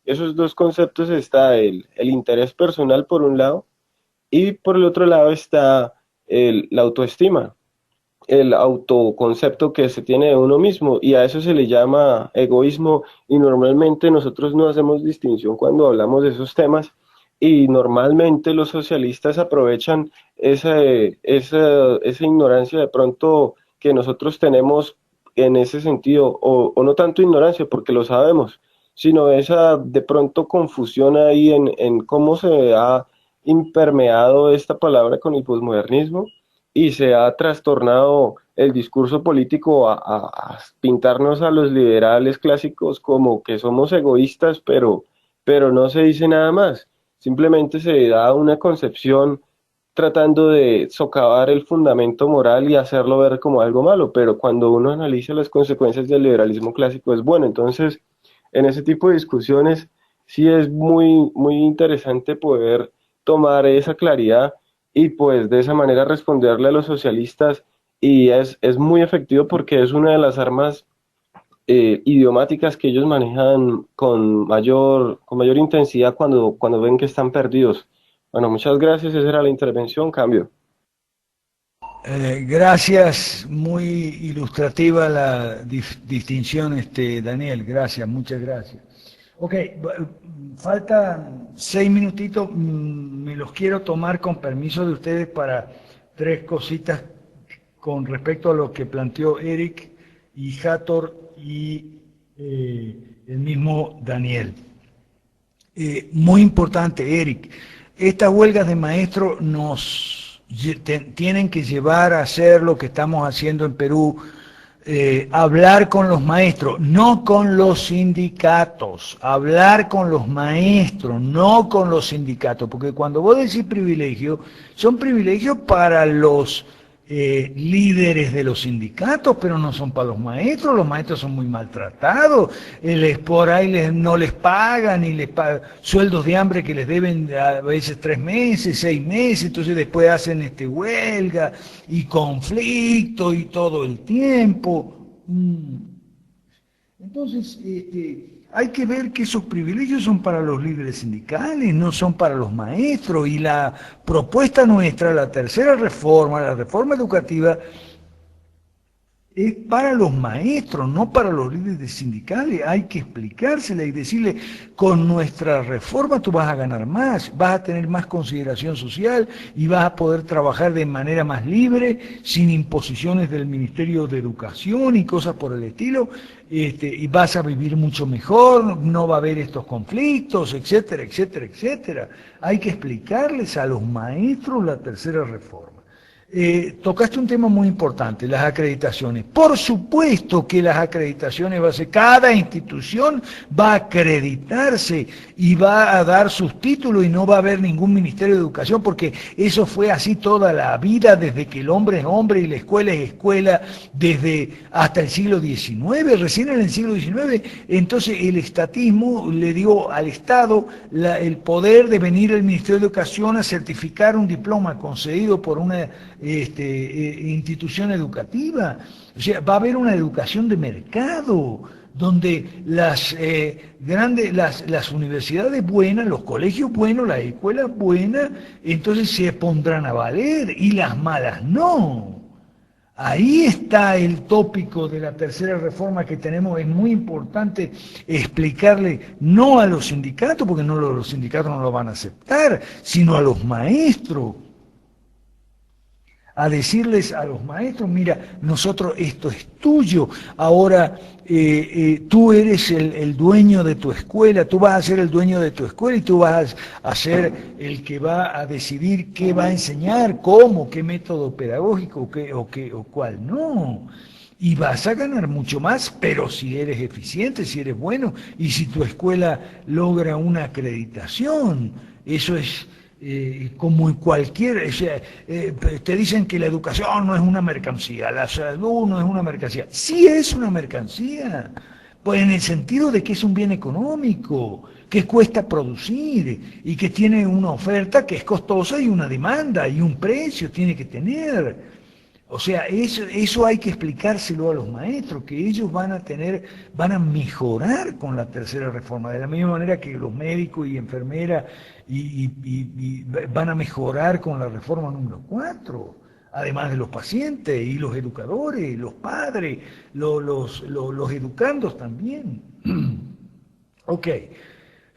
Speaker 5: Esos 2 conceptos está el interés personal por un lado, y por el otro lado está la autoestima, el autoconcepto que se tiene de uno mismo, y a eso se le llama egoísmo, y normalmente nosotros no hacemos distinción cuando hablamos de esos temas, y normalmente los socialistas aprovechan esa ignorancia de pronto que nosotros tenemos en ese sentido, o no tanto ignorancia porque lo sabemos, sino esa de pronto confusión ahí en cómo se ha impermeado esta palabra con el posmodernismo, y se ha trastornado el discurso político a pintarnos a los liberales clásicos como que somos egoístas, pero no se dice nada más. Simplemente se da una concepción tratando de socavar el fundamento moral y hacerlo ver como algo malo, pero cuando uno analiza las consecuencias del liberalismo clásico es bueno. Entonces, en ese tipo de discusiones sí es muy interesante poder tomar esa claridad y pues de esa manera responderle a los socialistas, y es muy efectivo porque es una de las armas idiomáticas que ellos manejan con mayor intensidad cuando ven que están perdidos. Bueno, muchas gracias, esa era la intervención, cambio.
Speaker 1: Gracias, muy ilustrativa la distinción, Daniel, gracias, muchas gracias. Ok, faltan 6 minutitos, me los quiero tomar con permiso de ustedes para 3 cositas con respecto a lo que planteó Eric y Hathor y el mismo Daniel. Muy importante, Eric, estas huelgas de maestros nos tienen que llevar a hacer lo que estamos haciendo en Perú, hablar con los maestros, no con los sindicatos, hablar con los maestros, no con los sindicatos, porque cuando vos decís privilegio, son privilegios para los líderes de los sindicatos, pero no son para los maestros son muy maltratados, por ahí no les pagan, y les pagan sueldos de hambre que les deben a veces 3 meses, 6 meses, entonces después hacen huelga y conflicto y todo el tiempo. Entonces, hay que ver que esos privilegios son para los líderes sindicales, no son para los maestros, y la propuesta nuestra, la tercera reforma, la reforma educativa, es para los maestros, no para los líderes sindicales. Hay que explicársela y decirle, con nuestra reforma tú vas a ganar más, vas a tener más consideración social y vas a poder trabajar de manera más libre, sin imposiciones del Ministerio de Educación y cosas por el estilo, y vas a vivir mucho mejor, no va a haber estos conflictos, etcétera, etcétera, etcétera. Hay que explicarles a los maestros la tercera reforma. Tocaste un tema muy importante, las acreditaciones. Por supuesto que las acreditaciones va a ser, cada institución va a acreditarse y va a dar sus títulos y no va a haber ningún Ministerio de Educación, porque eso fue así toda la vida, desde que el hombre es hombre y la escuela es escuela, desde hasta el siglo XIX. Recién en el siglo XIX, entonces el estatismo le dio al Estado el poder de venir al Ministerio de Educación a certificar un diploma concedido por una institución educativa. O sea, va a haber una educación de mercado, donde las universidades buenas, los colegios buenos, las escuelas buenas, entonces se pondrán a valer, y las malas no. Ahí está el tópico de la tercera reforma que tenemos. Es muy importante explicarle, no a los sindicatos, porque los sindicatos no lo van a aceptar, sino a los maestros. A decirles a los maestros, mira, nosotros, esto es tuyo, ahora tú eres el dueño de tu escuela, tú vas a ser el dueño de tu escuela y tú vas a ser el que va a decidir qué va a enseñar, cómo, qué método pedagógico o cuál no. Y vas a ganar mucho más, pero si eres eficiente, si eres bueno, y si tu escuela logra una acreditación. Eso es como en cualquier, o sea, te dicen que la educación no es una mercancía, la salud no es una mercancía. Sí es una mercancía, pues en el sentido de que es un bien económico, que cuesta producir y que tiene una oferta que es costosa y una demanda y un precio tiene que tener. O sea, eso hay que explicárselo a los maestros, que ellos van a mejorar con la tercera reforma, de la misma manera que los médicos y enfermeras y van a mejorar con la reforma número 4, además de los pacientes y los educadores, los padres, los educandos también. Ok,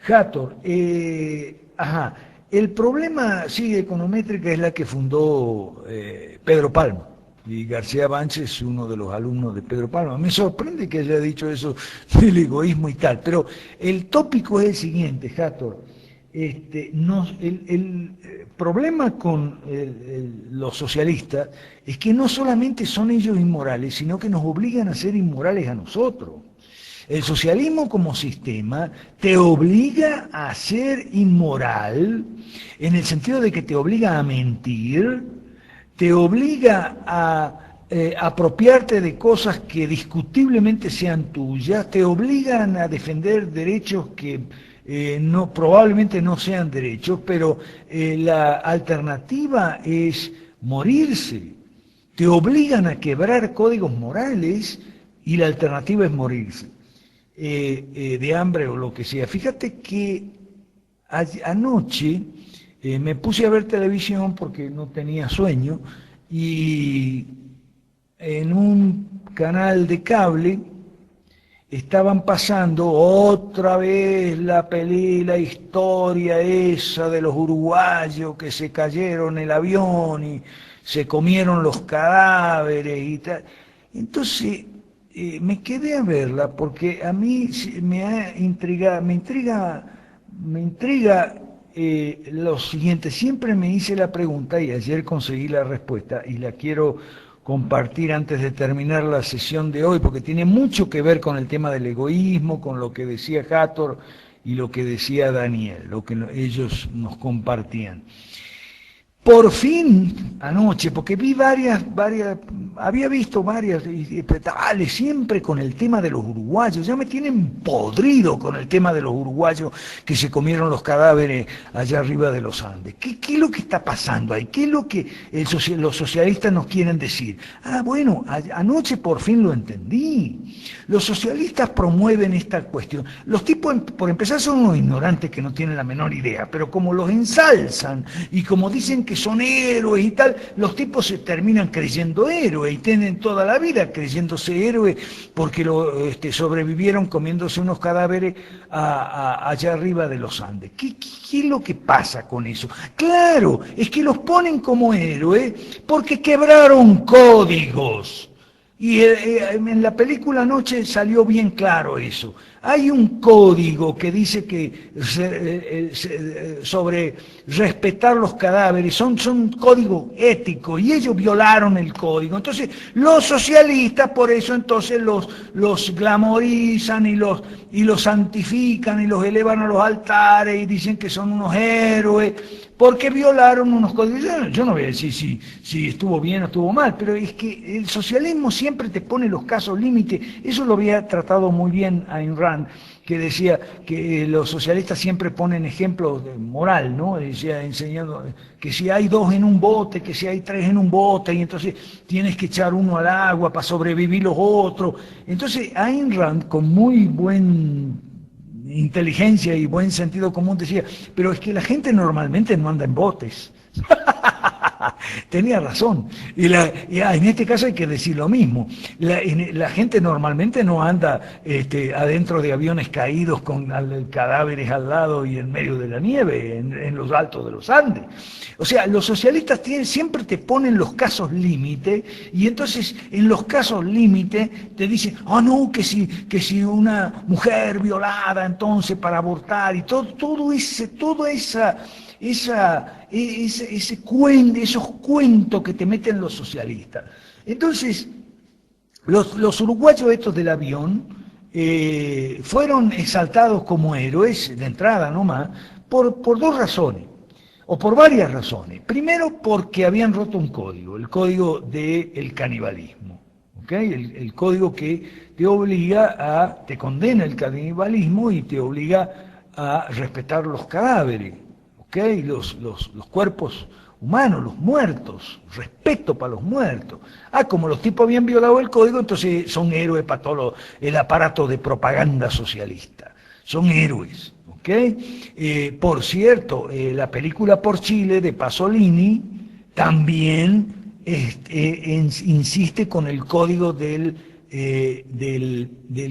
Speaker 1: Hathor, el problema, sí, econométrica es la que fundó Pedro Palma. Y García Banches es uno de los alumnos de Pedro Palma. Me sorprende que haya dicho eso del egoísmo y tal, pero el tópico es el siguiente, Hathor. el problema con los socialistas es que no solamente son ellos inmorales, sino que nos obligan a ser inmorales a nosotros. El socialismo como sistema te obliga a ser inmoral, en el sentido de que te obliga a mentir, te obliga a apropiarte de cosas que discutiblemente sean tuyas, te obligan a defender derechos que probablemente no sean derechos, pero la alternativa es morirse. Te obligan a quebrar códigos morales y la alternativa es morirse. De hambre o lo que sea. Fíjate que anoche me puse a ver televisión porque no tenía sueño y en un canal de cable estaban pasando otra vez la historia esa de los uruguayos que se cayeron en el avión y se comieron los cadáveres y tal. Entonces me quedé a verla porque a mí me intriga lo siguiente. Siempre me hice la pregunta y ayer conseguí la respuesta y la quiero compartir antes de terminar la sesión de hoy porque tiene mucho que ver con el tema del egoísmo, con lo que decía Hathor y lo que decía Daniel, lo que ellos nos compartían. Por fin, anoche, porque vi había visto varias, dale, siempre con el tema de los uruguayos, ya me tienen podrido con el tema de los uruguayos que se comieron los cadáveres allá arriba de los Andes. ¿Qué es lo que está pasando ahí? ¿Qué es lo que los socialistas nos quieren decir? Bueno, anoche por fin lo entendí. Los socialistas promueven esta cuestión. Los tipos, por empezar, son unos ignorantes que no tienen la menor idea, pero como los ensalzan y como dicen que son héroes y tal, los tipos se terminan creyendo héroes y tienen toda la vida creyéndose héroes porque sobrevivieron comiéndose unos cadáveres allá arriba de los Andes. ¿Qué es lo que pasa con eso? Claro, es que los ponen como héroes porque quebraron códigos. Y en la película anoche salió bien claro eso. Hay un código que dice que sobre respetar los cadáveres, son código ético, y ellos violaron el código. Entonces, los socialistas, por eso entonces los glamorizan y los santifican y los elevan a los altares y dicen que son unos héroes, porque violaron unos códigos. Yo no voy a decir si estuvo bien o estuvo mal, pero es que el socialismo siempre te pone los casos límite. Eso lo había tratado muy bien Ayn Rand, que decía que los socialistas siempre ponen ejemplos de moral, ¿no? Decía, enseñando que si hay dos en un bote, que si hay tres en un bote, y entonces tienes que echar uno al agua para sobrevivir los otros. Entonces Ayn Rand, con muy buen inteligencia y buen sentido común, decía, pero es que la gente normalmente no anda en botes. Tenía razón. En este caso hay que decir lo mismo. La gente normalmente no anda adentro de aviones caídos con cadáveres al lado y en medio de la nieve, en los altos de los Andes. O sea, los socialistas siempre te ponen los casos límite, y entonces en los casos límite te dicen, no, que si una mujer violada, entonces para abortar, y esos cuentos que te meten los socialistas. Entonces, los uruguayos estos del avión fueron exaltados como héroes, de entrada nomás, por dos razones, o por varias razones. Primero, porque habían roto un código, el código del canibalismo. ¿Okay? El código que te condena el canibalismo y te obliga a respetar los cadáveres. ¿Okay? Los cuerpos humanos, los muertos, respeto para los muertos. Como los tipos habían violado el código, entonces son héroes para todo el aparato de propaganda socialista. Son héroes. ¿Okay? Por cierto, la película Por Chile de Pasolini también insiste con el código del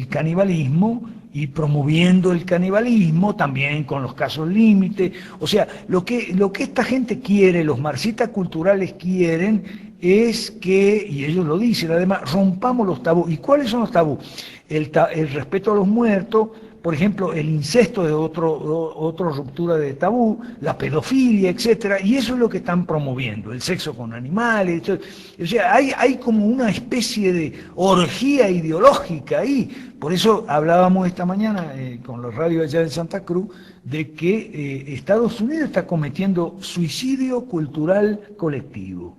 Speaker 1: canibalismo, y promoviendo el canibalismo también con los casos límite. O sea, lo que esta gente quiere, los marxistas culturales quieren, es que, y ellos lo dicen además, rompamos los tabús. ¿Y cuáles son los tabús? El respeto a los muertos, por ejemplo, el incesto es otra ruptura de tabú, la pedofilia, etcétera, y eso es lo que están promoviendo, el sexo con animales, o sea, hay como una especie de orgía ideológica ahí. Por eso hablábamos esta mañana con la radio allá de Santa Cruz de que Estados Unidos está cometiendo suicidio cultural colectivo.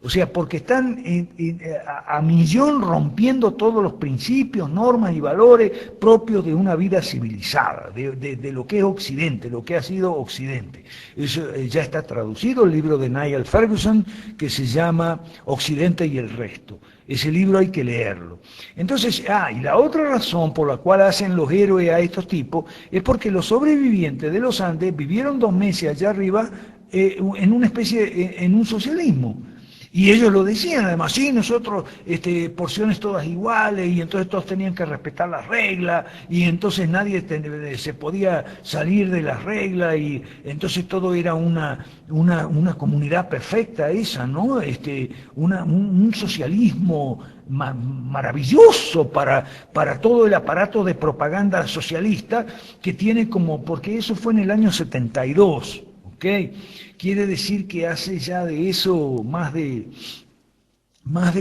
Speaker 1: O sea, porque están a millón rompiendo todos los principios, normas y valores propios de una vida civilizada, de lo que es Occidente, lo que ha sido Occidente. Eso ya está traducido, el libro de Niall Ferguson, que se llama Occidente y el resto. Ese libro hay que leerlo. Entonces, y la otra razón por la cual hacen los héroes a estos tipos es porque los sobrevivientes de los Andes vivieron 2 meses allá arriba en una especie, en un socialismo. Y ellos lo decían, además, sí, nosotros, porciones todas iguales, y entonces todos tenían que respetar las reglas, y entonces nadie se podía salir de las reglas, y entonces todo era una comunidad perfecta esa, ¿no? Un socialismo maravilloso para todo el aparato de propaganda socialista que tiene como, porque eso fue en el año 72, ¿ok? Quiere decir que hace ya de eso más de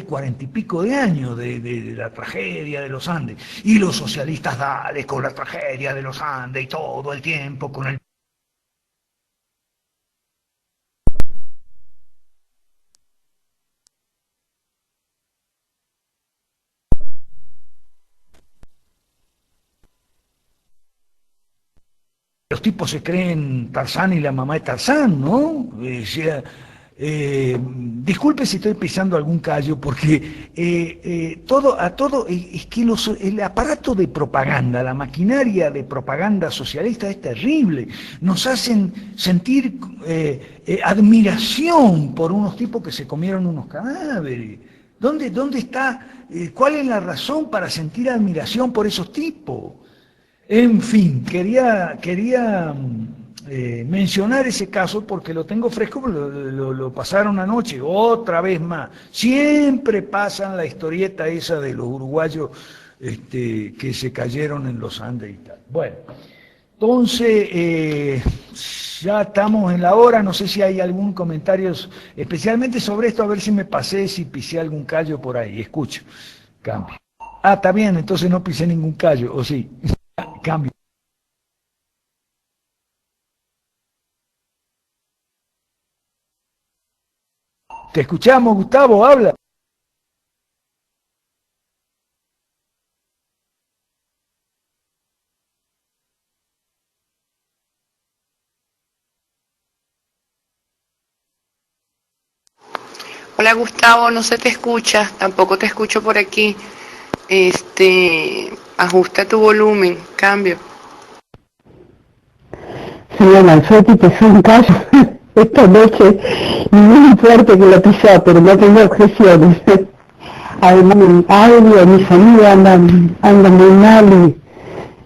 Speaker 1: 40 y pico de años de la tragedia de los Andes. Y los socialistas, dale, con la tragedia de los Andes y todo el tiempo, con el... Los tipos se creen Tarzán y la mamá de Tarzán, ¿no? Disculpe si estoy pisando algún callo, porque es que el aparato de propaganda, la maquinaria de propaganda socialista es terrible. Nos hacen sentir admiración por unos tipos que se comieron unos cadáveres. ¿Dónde está? ¿Cuál es la razón para sentir admiración por esos tipos? En fin, quería mencionar ese caso porque lo tengo fresco, lo pasaron anoche, otra vez más. Siempre pasan la historieta esa de los uruguayos que se cayeron en los Andes y tal. Bueno, entonces ya estamos en la hora, no sé si hay algún comentario especialmente sobre esto, a ver si me pasé, si pisé algún callo por ahí. Escucho, cambio. Está bien, entonces no pisé ningún callo, ¿o sí? Cambio. Te escuchamos, Gustavo, habla.
Speaker 13: Hola Gustavo, no se te escucha, tampoco te escucho por aquí. Ajusta tu volumen, cambio.
Speaker 14: Señor Manzotti, pisó un callo esta noche, y muy fuerte que lo pisó, pero no tenía objeciones. Además, mi audio, mi sonido andan muy mal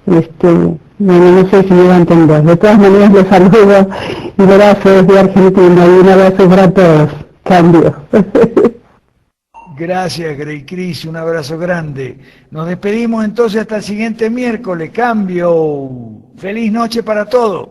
Speaker 14: y, bueno, no sé si me va a entender. De todas maneras, los saludo y abrazos desde Argentina y un abrazo para todos. Cambio.
Speaker 1: Gracias, Grey Cris, un abrazo grande. Nos despedimos entonces hasta el siguiente miércoles. Cambio. Feliz noche para todos.